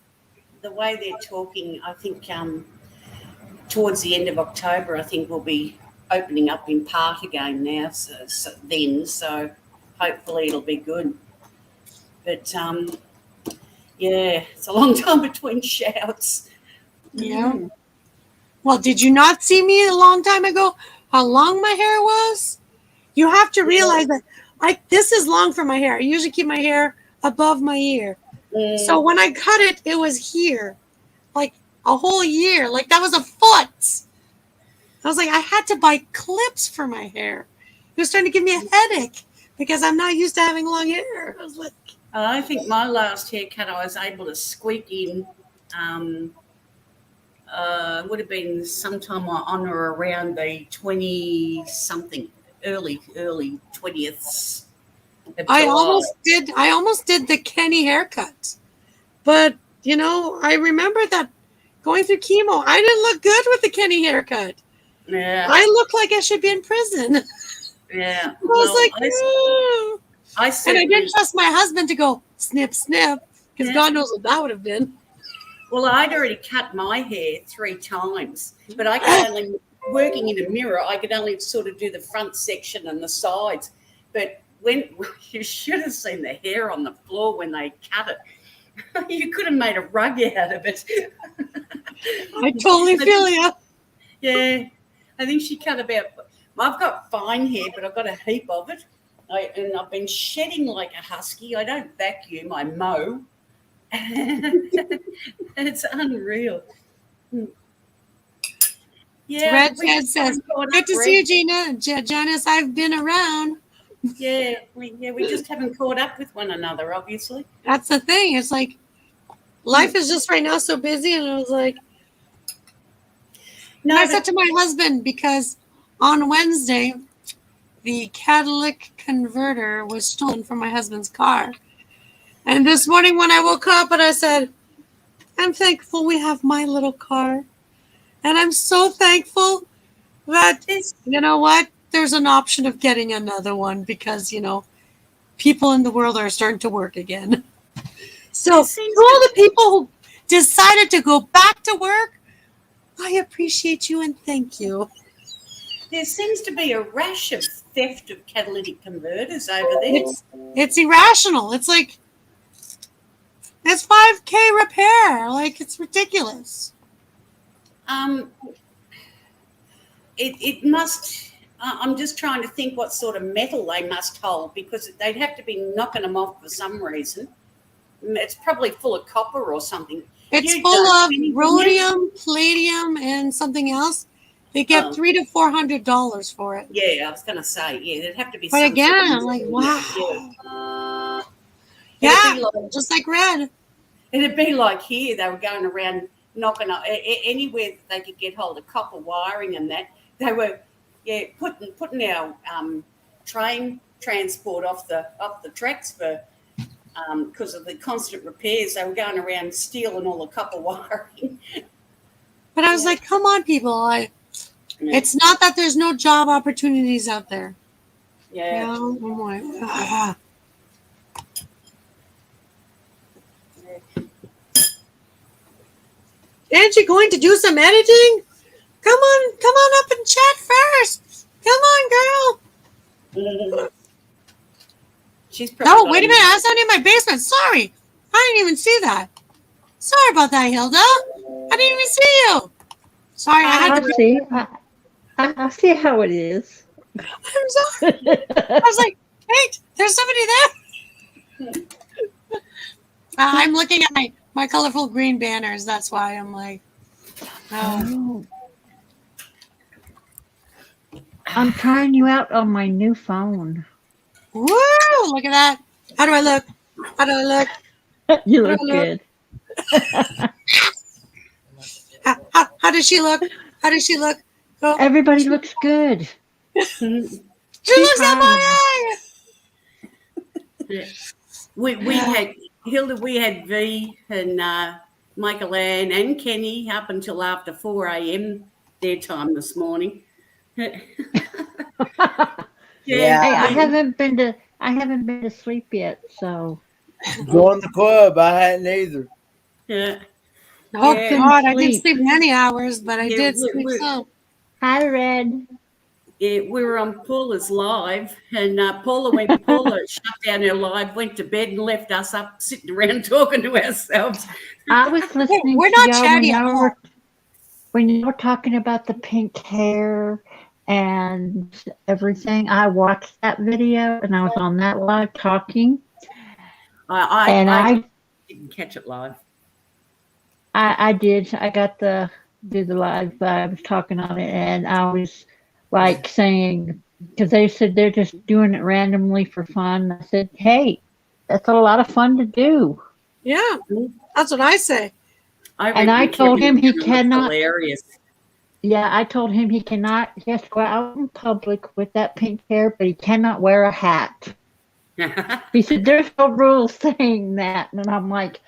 The way they're talking, I think towards the end of October, I think we'll be opening up in part again now. So hopefully it'll be good. But yeah, it's a long time between shouts. Yeah. Well, did you not see me a long time ago? How long my hair was? You have to realize that this is long for my hair. I usually keep my hair above my ear. So when I cut it, it was here, like a whole year. Like that was a foot. I was like, I had to buy clips for my hair. It was starting to give me a headache because I'm not used to having long hair. I was like, I think my last haircut I was able to squeak in. Would have been sometime on or around the 20-something, early 20th. I almost did the Kenny haircut, but I remember that going through chemo, I didn't look good with the Kenny haircut. Yeah, I looked like I should be in prison. Yeah, I was I and I didn't trust my husband to go snip, snip, because God knows what that would have been. Well, I'd already cut my hair 3 times, but I could only, working in a mirror, I could only sort of do the front section and the sides. But when you should have seen the hair on the floor when they cut it. You could have made a rug out of it. I totally feel you. Yeah, I think she cut about. I've got fine hair, but I've got a heap of it. And I've been shedding like a husky. I don't vacuum, I mow. It's unreal. Yeah. Red says, good to see you, Gina. Janice, I've been around. Yeah, we just haven't caught up with one another, obviously. That's the thing. It's like life is just right now so busy, and I was like, no. I said to my husband, because on Wednesday, the catalytic converter was stolen from my husband's car. And this morning when I woke up and I said, I'm thankful we have my little car. And I'm so thankful that, you know what, there's an option of getting another one because, people in the world are starting to work again. So to all the people who decided to go back to work, I appreciate you and thank you. There seems to be a rash of theft of catalytic converters over there. It's irrational. It's like, it's $5,000 repair. Like, it's ridiculous. it must. I'm just trying to think what sort of metal they must hold, because they'd have to be knocking them off for some reason. It's probably full of copper or something. It's You full don't of anything rhodium, palladium, and something else. They get Oh. $300 to $400 for it. Yeah, I was going to say, yeah, there'd have to be But some again, sort of I'm like, metal. wow. Yeah. Yeah, It'd be like, just like red. it'd be like here, they were going around knocking up anywhere that they could get hold of copper wiring and that. They were, putting our train transport off the tracks for because of the constant repairs. They were going around stealing all the copper wiring. But I was like, come on, people. It's not that there's no job opportunities out there. Yeah. You know? I'm like, ah. Aren't you going to do some editing? Come on up and chat first. Come on, girl. She's probably No, wait a minute. I was down in my basement. Sorry. I didn't even see that. Sorry about that, Hilda. I didn't even see you. Sorry, I had to. see. I see how it is. I'm sorry. I was like, wait, there's somebody there. I'm looking at my colorful green banners. That's why I'm like, oh. I'm trying you out on my new phone. Woo! Look at that. How do I look? How do I look? You look good. How does she look? How does she look? Go. Everybody looks good. She looks at my eye. Yeah. We had Hilda, we had V and Michaelanne and Kenny up until after 4 a.m. their time this morning. Yeah. Hey, I haven't been to sleep yet, so Join the club. I hadn't either. Yeah. Oh Yeah. God, I didn't sleep many hours, but I did sleep some. hi, Red. Yeah, we were on Paula's live, and Paula shut down her live, went to bed, and left us up sitting around talking to ourselves. I was listening We're to not y'all chatty at all. when you were talking about the pink hair and everything. I watched that video and I was on that live talking. I didn't catch it live. I did. I got to do the live, but I was talking on it and I was like saying, because they said they're just doing it randomly for fun. I said, hey, that's a lot of fun to do. Yeah, that's what I say. I told him he cannot. Hilarious. Yeah, I told him he cannot. He has to go out in public with that pink hair, but he cannot wear a hat. He said, "There's no rules saying that," and I'm like,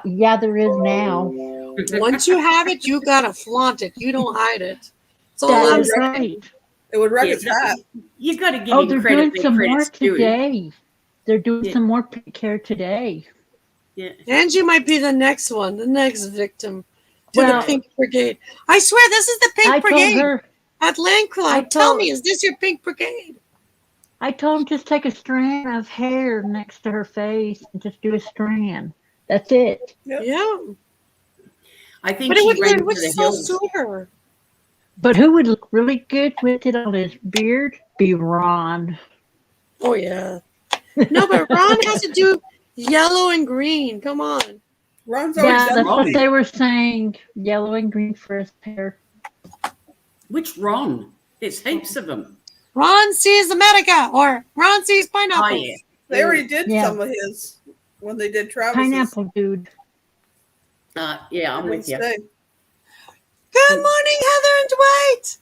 "Yeah, there is now." Once you have it, you gotta flaunt it. You don't hide it. So That is right. It would wreck his hat. You got to give Oh, him they're credit doing where some more credit's due. today. They're doing Yeah. some more pink hair today. Yeah. Angie might be the next one, the next victim to Well, the Pink Brigade. I swear, this is the Pink I Brigade told her. at Land Club. Tell me, is this your Pink Brigade? I told him just take a strand of hair next to her face and just do a strand. That's it. Yep. Yeah, I think but it she ran would to the so hills. suit her. But who would look really good with it on his beard? Be Ron. Oh yeah. No, but Ron has to do yellow and green. Come on. Ron's always Yeah, done that's what Ronnie. they were saying. Yellow and green for his hair. Which Ron? There's heaps of them. Ron sees America, or Ron sees pineapple. Oh, yeah. They already did Yeah. some of his when they did Travis's. Pineapple dude. Yeah, I'm with you. Wednesday. Good morning, Heather and Dwight.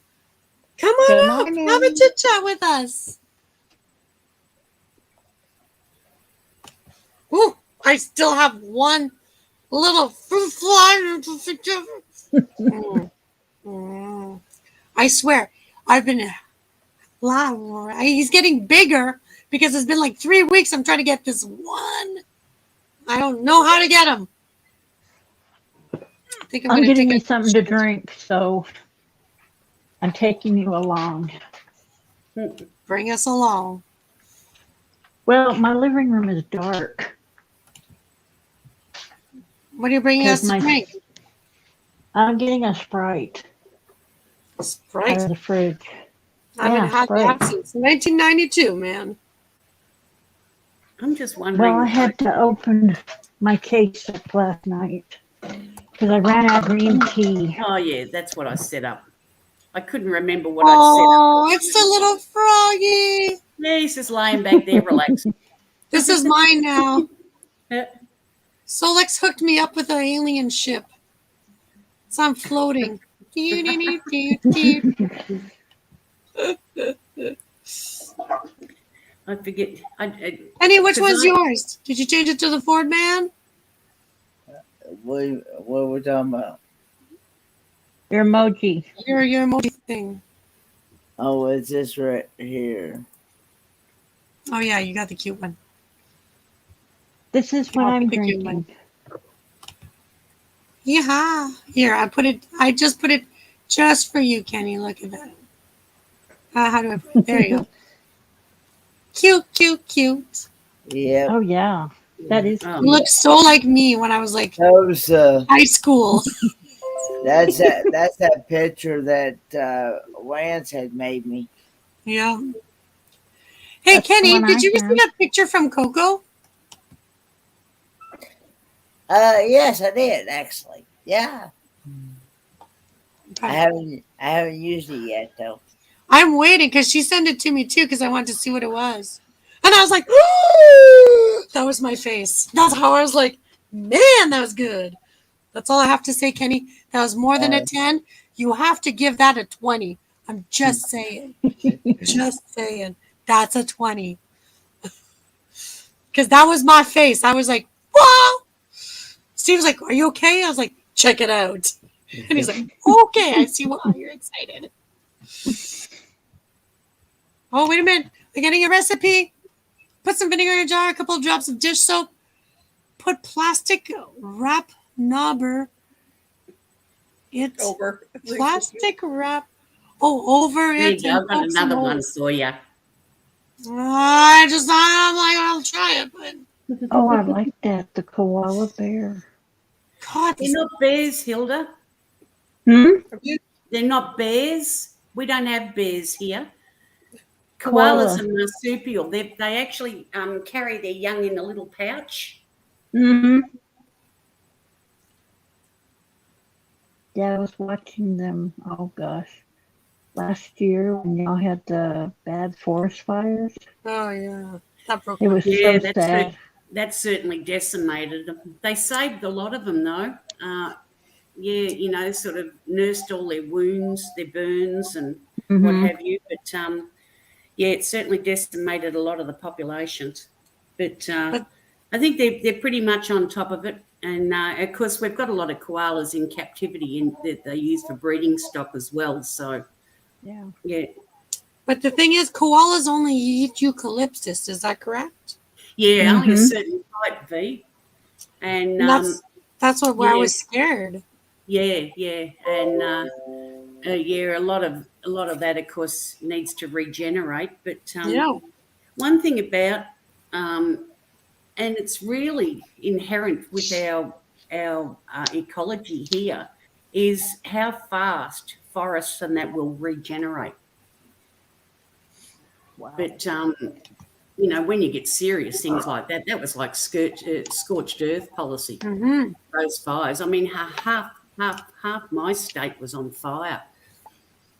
Come on Good up. morning. Have a chit chat with us. Ooh, I still have one little fruit fly. I swear, I've been. He's getting bigger because it's been like 3 weeks. I'm trying to get this one. I don't know how to get him. I think I'm gonna getting take me something to drink, so I'm taking you along. Bring us along. Well, my living room is dark. What are you bringing us to drink? I'm getting a Sprite. out Sprite. of the fridge. I haven't Yeah, had Sprite. that since 1992, man. I'm just wondering. Well, I had to open my case up last night because I ran out of green tea. Oh yeah, that's what I set up. I couldn't remember what I'd Oh, it's the little froggy. set up. Yeah, he's just lying back there relaxing. This is mine now. Yeah. Solex hooked me up with an alien ship. So I'm floating. I forget. Penny, which 'Cause one's I- yours? Did you change it to the Fordman? What we're talking about? Your emoji. Your emoji thing. Oh, it's this right here. Oh yeah, you got the cute one. This is what I'll I'm pick you one. drinking. Yeah. Here, I just put it just for you, Kenny. Look at that. How do I put it? There you go. Cute, cute, cute. Yep. Oh yeah, that is. Oh, You look so like me when I was like Those high school. that's that picture that Lance had made me. Yeah. Hey, That's the Kenny, one did I you receive have. that picture from Coco? Yes, I did actually. Yeah. I Okay. haven't used it yet though. I'm waiting because she sent it to me too because I wanted to see what it was. And I was like, that was my face. That's how I was like, man, that was good. That's all I have to say, Kenny. That was more than a 10. You have to give that a 20. I'm just saying. Just saying. That's a 20. Because that was my face. I was like, whoa. Steve was like, are you okay? I was like, check it out. And he's like, okay, I see why you're excited. Oh, wait a minute. We're getting a recipe. Put some vinegar in a jar, a couple of drops of dish soap. Put plastic wrap knobber. It's Over. plastic wrap. Oh, over there it. you go. And I've got poke some another one holes. for you. I'm like, I'll try it, but Oh, I like that. The koala bear. God, They're not bears, Hilda. Hmm. They're not bears. We don't have bears here. Koala. Koalas are marsupial. They actually carry their young in a little pouch. Mm-hmm. Yeah, I was watching them. Oh gosh, last year when y'all had the bad forest fires, oh yeah, that broke it my was Yeah, so sad. that certainly decimated them. They saved a lot of them though. Yeah, sort of nursed all their wounds, their burns, and what Mm-hmm. have you. But yeah, it certainly decimated a lot of the populations. But But I think they're pretty much on top of it. And of course, we've got a lot of koalas in captivity that they use for breeding stock as well. So Yeah. yeah, but the thing is, koalas only eat eucalyptus. Is that correct? yeah, only a Mhm. certain type V. And And that's what where I yeah. was scared. yeah, and yeah, a lot of that, of course, needs to regenerate. But Yeah. one thing about and it's really inherent with our ecology here is how fast forests and that will regenerate. Wow. But when you get serious things like that, that was like scorched earth policy. Mm-hmm. Those fires. I mean, half my state was on fire.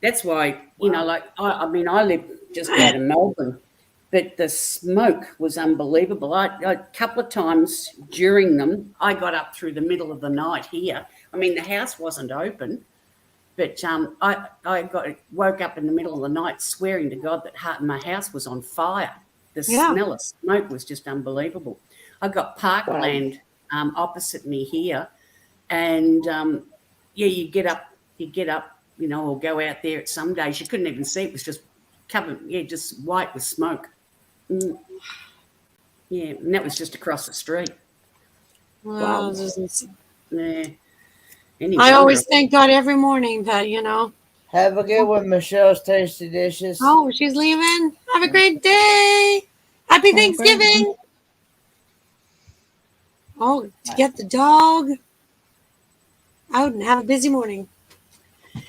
That's why I mean, I live just out of Melbourne. But the smoke was unbelievable. A couple of times during them, I got up through the middle of the night here. I mean, the house wasn't open, but I woke up in the middle of the night swearing to God that my house was on fire. The Yeah. smell of smoke was just unbelievable. I got parkland opposite me here, and yeah, you get up, or go out there. At some days you couldn't even see; it was just covered, just white with smoke. Yeah, and that was just across the street. Well, Yeah. Anyway, I always thank God every morning that Have a good one, Michelle's Tasty Dishes. Oh, she's leaving. Have a great day. Happy Thanksgiving. Oh, to get the dog out and have a busy morning.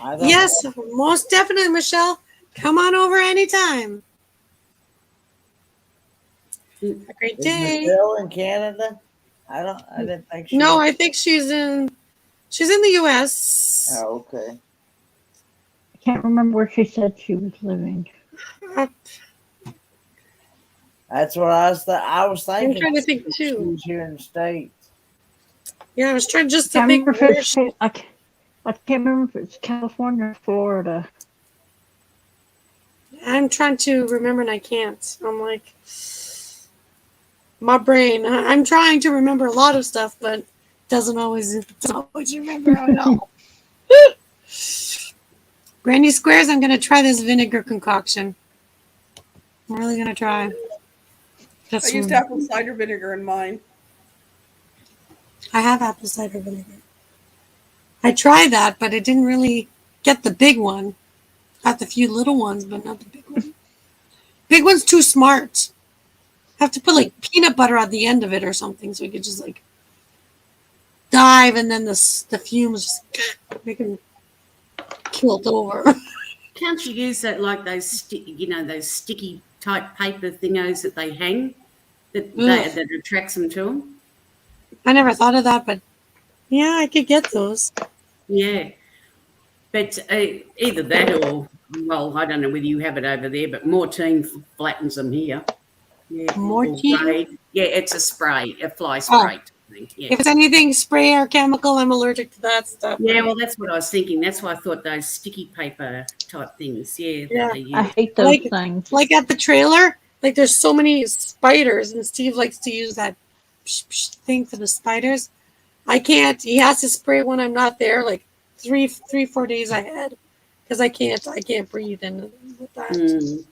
I don't Yes, most definitely, Michelle. Come on over anytime. A great Is day. Michelle in Canada? I didn't think she No, was. I think she's in the US. Oh, okay. I can't remember where she said she was living. That's what I was I'm thinking. trying to think She too. was here in the States. Yeah, I was trying just to Can't think remember where if it's, I can't remember if it's California or Florida. I'm trying to remember and I can't. I'm like, my brain. I'm trying to remember a lot of stuff, but it doesn't always remember. I know. Granny Squares, I'm going to try this vinegar concoction. I'm really going to try. I used apple cider vinegar in mine. I have apple cider vinegar. I tried that, but it didn't really get the big one. Got the few little ones, but not the big one. Big one's too smart. Have to put like peanut butter at the end of it or something, so we could just like dive, and then the fumes just make them killed over. Can't you use that like those those sticky type paper thingos that they hang that attracts them to them? I never thought of that, but yeah, I could get those. Yeah, but either that or, well, I don't know whether you have it over there, but Mortein flattens them here. Yeah, Mortein? Yeah, it's a spray, a fly spray. Yeah. If it's anything spray or chemical, I'm allergic to that stuff. Yeah, well, that's what I was thinking. That's why I thought those sticky paper type things. Yeah, that they use. I hate those things. Like at the trailer, like there's so many spiders, and Steve likes to use that thing for the spiders. I can't. He has to spray when I'm not there, like 4 days ahead, because I can't breathe in with that. Mm.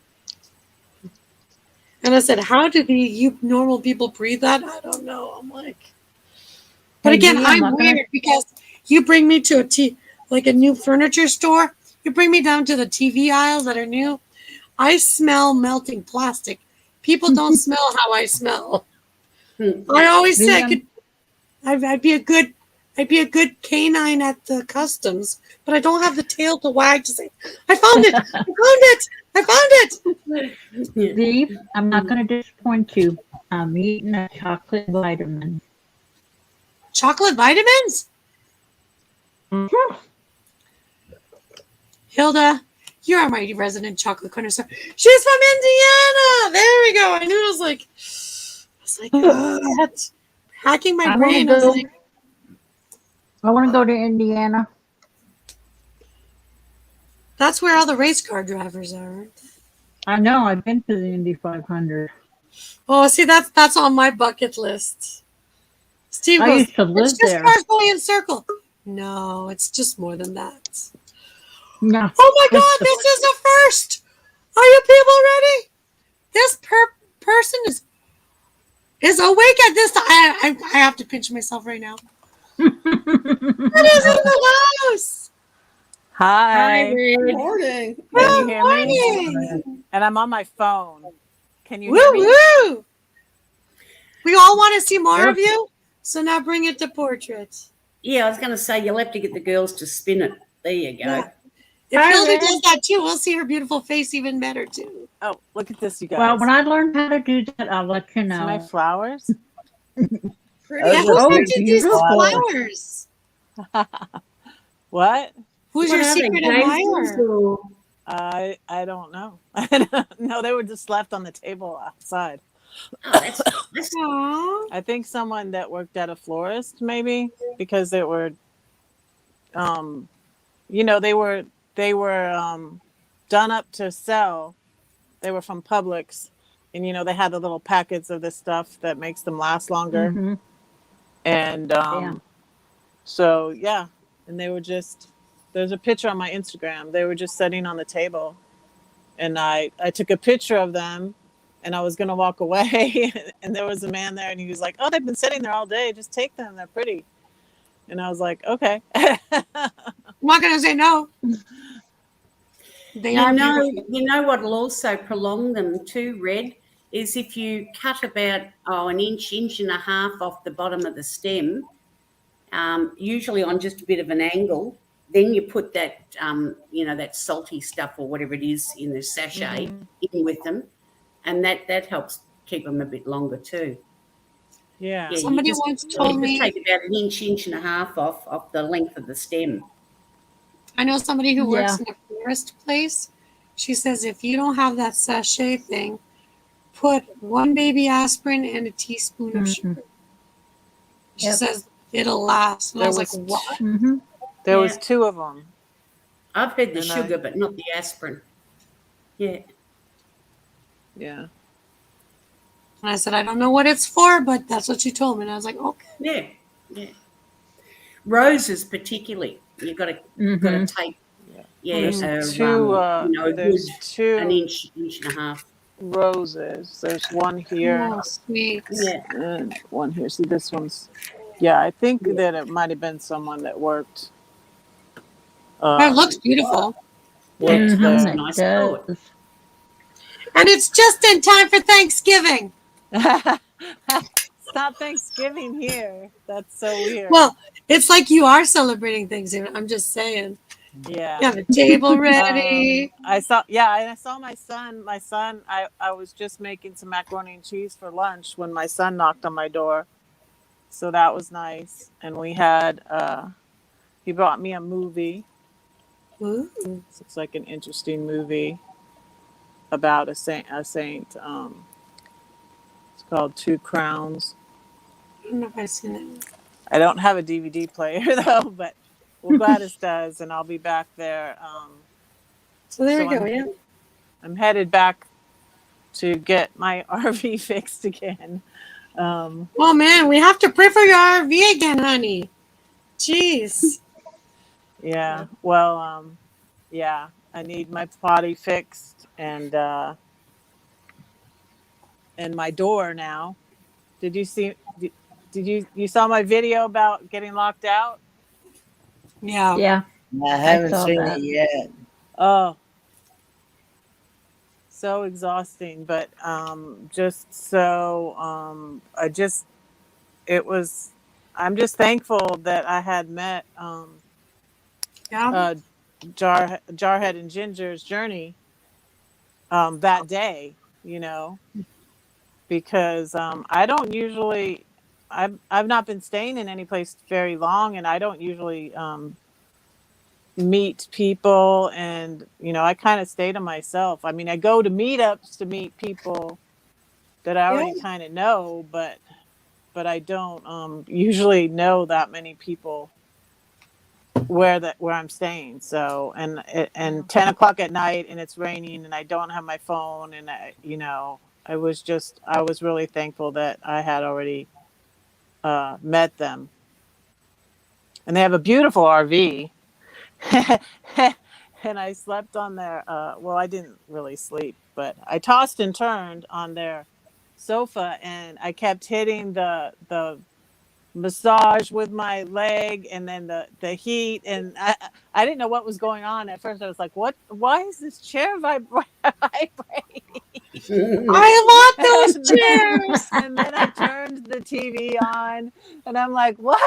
And I said, how do you normal people breathe that? I don't know. I'm like, but again, I'm weird because you bring me to a new furniture store. You bring me down to the TV aisles that are new. I smell melting plastic. People don't smell how I smell. I always say I'd be a good canine at the customs, but I don't have the tail to wag to say, I found it, I found it. Steve, I'm not going to disappoint you. I'm eating a chocolate vitamin. Chocolate vitamins? Mm-hmm. Hilda, you're our mighty resident chocolate connoisseur. She's from Indiana. There we go. I knew it was like, hacking my brain. I want to go to Indiana. That's where all the race car drivers are. I know. I've been to the Indy 500. Oh, see, that's on my bucket list. Steve goes, used to live it's just there. cars going in circle. No, it's just more than that. No. Oh my God, this is a first. Are you people ready? This person is awake at this time. I have to pinch myself right now. It is in the house. Hi. Good morning. Can you Good hear morning. me? And I'm on my phone. Can you Woo hear me? woo. We all want to see more of you, so now bring it to portrait. Yeah, I was going to say you'll have to get the girls to spin it. There you go. Yeah. If Hilda does that too, we'll see her beautiful face even better too. Oh, look at this, you guys. Well, when I learn how to do that, I'll let you See know. my flowers? Yeah, who sent you these flowers? What? Who's your secret admirer? I don't know. No, they were just left on the table outside. Oh, that's Aww. I think someone that worked at a florist, maybe, because they were, they were done up to sell. They were from Publix, and they had the little packets of this stuff that makes them last longer. Mm-hmm. And so yeah, and they were just. There's a picture on my Instagram. They were just sitting on the table, and I took a picture of them, and I was gonna walk away, and there was a man there, and he was like, "Oh, they've been sitting there all day. Just take them. They're pretty." And I was like, "Okay." I'm not gonna say no. They are beautiful. You know what'll also prolong them too, Red, is if you cut about an inch and a half off the bottom of the stem, usually on just a bit of an angle, Then you put that, that salty stuff or whatever it is in the sachet in with them, and that helps keep them a bit longer too. Yeah. Yeah, Somebody once told you just me, take about an inch and a half off the length of the stem. I know somebody who Yeah. works in a florist place. She says if you don't have that sachet thing, put 1 baby aspirin and a teaspoon of sugar. She Yep. says it'll last. And I There was like, was what? there Yeah. was 2 of them. I've heard the And sugar, but not the aspirin. Yeah. Yeah. And I said, I don't know what it's for, but that's what she told me. And I was like, okay. Yeah. Roses particularly, you've got to take There's a two. There's good 2 an inch and a half. roses. There's one here Oh, sweet. Yeah. and one here. See, this one's. Yeah, I think that it might have been someone that worked. It looks beautiful. Worked That's there. a nice thought. And it's just in time for Thanksgiving. It's not Thanksgiving here. That's so weird. Well, it's like you are celebrating Thanksgiving. I'm just saying. Yeah. You have a table ready. I saw my son. I was just making some macaroni and cheese for lunch when my son knocked on my door. So that was nice. And we had, he brought me a movie. Ooh. It's like an interesting movie about a saint. It's called 2 Crowns. I don't know if I've seen it. I don't have a DVD player though, but Gladys does, and I'll be back there. So there we go. Yeah. I'm headed back to get my RV fixed again. Oh man, we have to pray for your RV again, honey. Jeez. Yeah. Well, yeah. I need my potty fixed and my door now. Did you see? Did you saw my video about getting locked out? Yeah. Yeah. I haven't saw seen that. it yet. Oh, so exhausting. But just so I'm just thankful that I had met Yeah. Jarhead and Ginger's journey that day, because I don't usually, I've not been staying in any place very long, and I don't usually meet people, and I kind of stay to myself. I mean, I go to meetups to meet people that I already kind of know, but I don't usually know that many people where I'm staying. So and 10 o'clock at night, and it's raining, and I don't have my phone, and I was really thankful that I had already met them, and they have a beautiful RV. And I slept on their well, I didn't really sleep, but I tossed and turned on their sofa, and I kept hitting the massage with my leg, and then the heat, and I didn't know what was going on at first. I was like, why is this chair vibrating? I want those chairs. And then I turned the TV on, and I'm like, what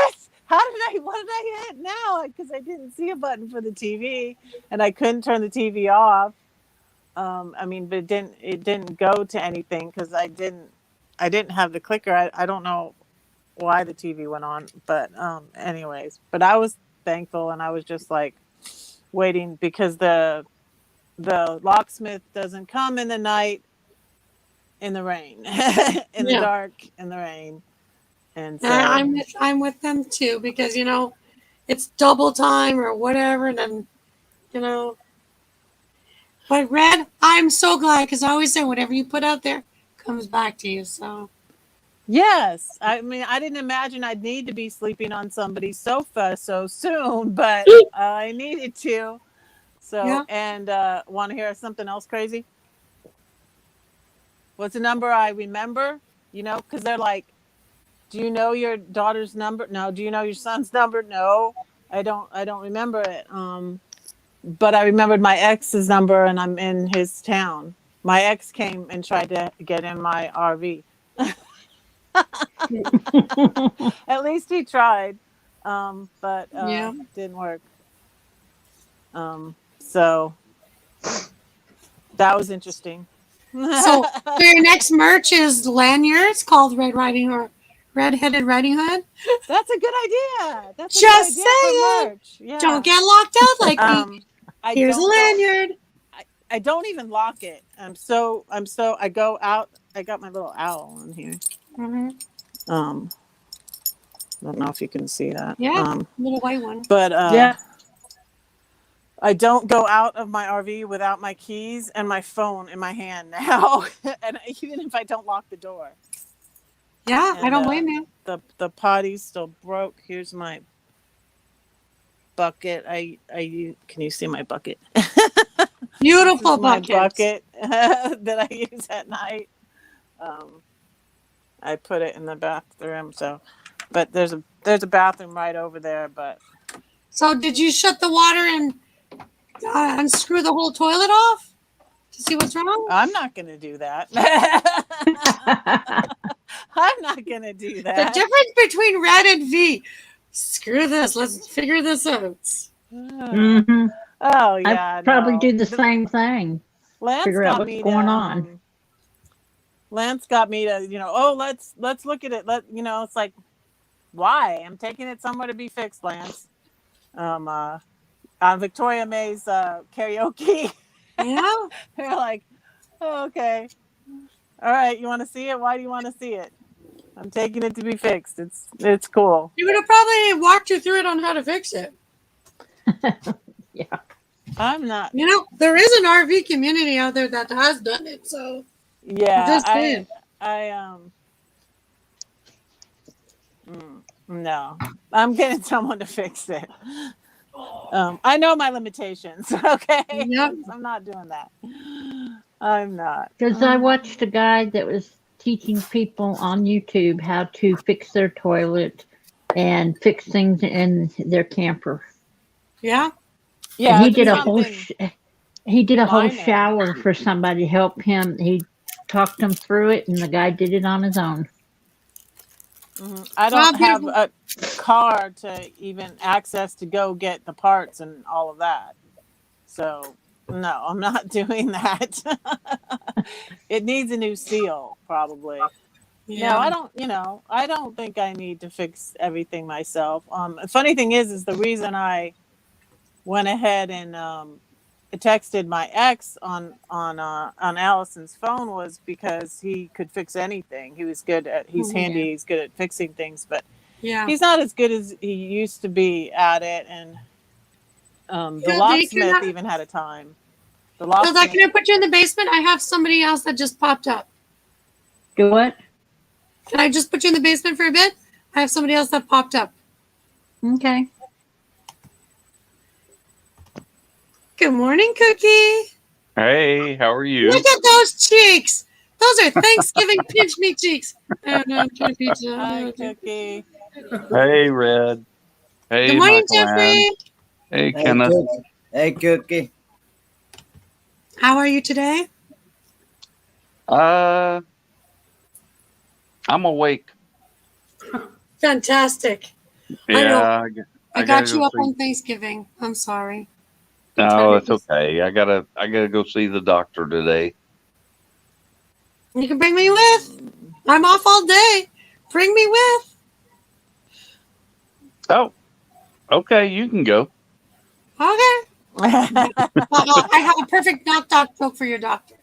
did I hit now? Because I didn't see a button for the TV, and I couldn't turn the TV off. But it didn't go to anything because I didn't have the clicker. I don't know why the TV went on, but anyways, but I was thankful, and I was just like waiting because the locksmith doesn't come in the night, in the rain, in the dark, in the rain. And so I'm with them too, because it's double time or whatever, and then But Red, I'm so glad, because I always say whatever you put out there comes back to you. So yes, I mean, I didn't imagine I'd need to be sleeping on somebody's sofa so soon, but I needed to. So and want to hear something else crazy? What's a number I remember? Because they're like, do you know your daughter's number? No. Do you know your son's number? No, I don't remember it. But I remembered my ex's number, and I'm in his town. My ex came and tried to get in my RV. At least he tried, but didn't work. So that was interesting. So your next merch is lanyards called Red Riding or Red-Headed Riding Hood. That's a good idea. That's a Just good idea for saying. merch. Yeah. Don't get locked out like me. Here's a don't go- lanyard. I don't even lock it. I go out. I got my little owl on here. Mm-hmm. I don't know if you can see that. Yeah, little white one. But Yeah. I don't go out of my RV without my keys and my phone in my hand now. And even if I don't lock the door. Yeah, And, I don't blame you. The potty's still broke. Here's my bucket. Can you see my bucket? Beautiful my bucket. that I use at night. I put it in the bathroom. So, but there's a bathroom right over there. But So did you shut the water and unscrew the whole toilet off to see what's wrong? I'm not going to do that. I'm not going to do The that. difference between Red and V. Screw this. Let's figure this out. Mm-hmm. Oh yeah, I probably do the same thing. Lance Figure got out what's me going to, on. Lance got me to, let's look at it. It's like, why? I'm taking it somewhere to be fixed, Lance. On Victoria May's karaoke. Yeah. They're like, oh, okay, all right. You want to see it? Why do you want to see it? I'm taking it to be fixed. It's cool. You would have probably walked you through it on how to fix it. Yeah. I'm not. There is an RV community out there that has done it. So Yeah, just saying. No, I'm getting someone to fix it. I know my limitations. Okay, Yep. I'm not doing that. I'm not. Because I watched a guy that was teaching people on YouTube how to fix their toilet and fix things in their camper. Yeah. Yeah, And he did a whole minor. shower for somebody to help him. He talked them through it, and the guy did it on his own. Mm-hmm. I don't have a car to even access to go get the parts and all of that. So no, I'm not doing that. It needs a new seal, probably. Yeah. No, I don't think I need to fix everything myself. The funny thing is the reason I went ahead and texted my ex on Allison's phone was because he could fix anything. He was good at. He's handy. He's good at fixing things, but he's not as good as he used to be at it. And the locksmith even had a time. The locksmith. Can I put you in the basement? I have somebody else that just popped up. Do what? Can I just put you in the basement for a bit? I have somebody else that popped up. Okay. Good morning, Cookie. Hey, how are you? Look at those cheeks. Those are Thanksgiving pinch me cheeks. Hi, Cookie. Hey, Red. Hey, Good morning, Michaelanne. Jeffrey. Hey, Kenneth. Hey, Cookie. How are you today? I'm awake. Fantastic. Yeah, I got you up on Thanksgiving. I'm sorry. No, it's okay. I gotta go see the doctor today. You can bring me with. I'm off all day. Bring me with. Oh, okay. You can go. Okay. I have a perfect knock joke for your doctor.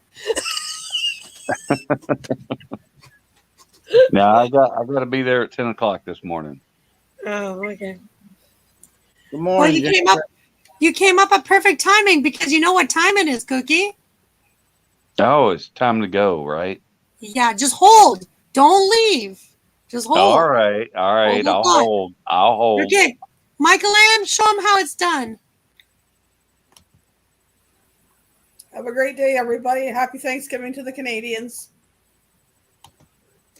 Now I gotta be there at 10:00 this morning. Oh, okay. Good morning. Well, you came up at perfect timing because you know what time it is, Cookie. Oh, it's time to go, right? Yeah, just hold. Don't leave. Just hold. All right. Hold on. I'll hold. Okay. Michaelanne, show them how it's done. Have a great day, everybody. Happy Thanksgiving to the Canadians.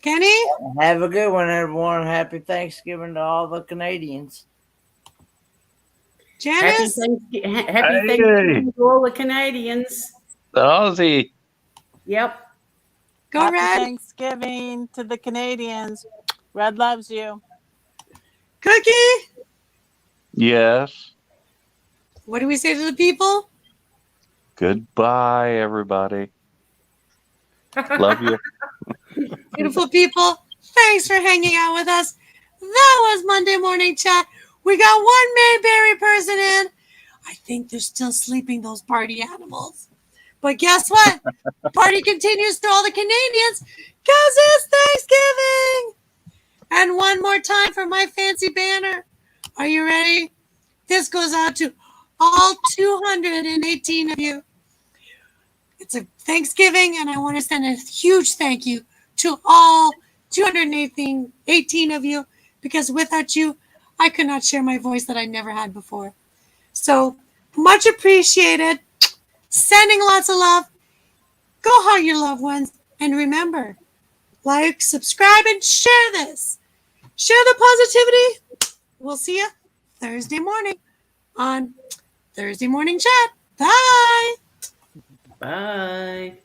Kenny? Have a good one, everyone. Happy Thanksgiving to all the Canadians. Janice? Happy Thanksgiving to all the Canadians. Ozzy. Yep. Go, Happy Red. Thanksgiving to the Canadians. Red loves you. Cookie? Yes. What do we say to the people? Goodbye, everybody. Love you. Beautiful people, thanks for hanging out with us. That was Monday Morning Chat. We got one Mayberry person in. I think they're still sleeping, those party animals. But guess what? The party continues to all the Canadians because it's Thanksgiving. And one more time for my fancy banner. Are you ready? This goes out to all 218 of you. It's a Thanksgiving, and I want to send a huge thank you to all 218 of you, because without you, I could not share my voice that I never had before. So much appreciated. Sending lots of love. Go hug your loved ones. And remember, like, subscribe, and share this. Share the positivity. We'll see you Thursday morning on Thursday Morning Chat. Bye. Bye.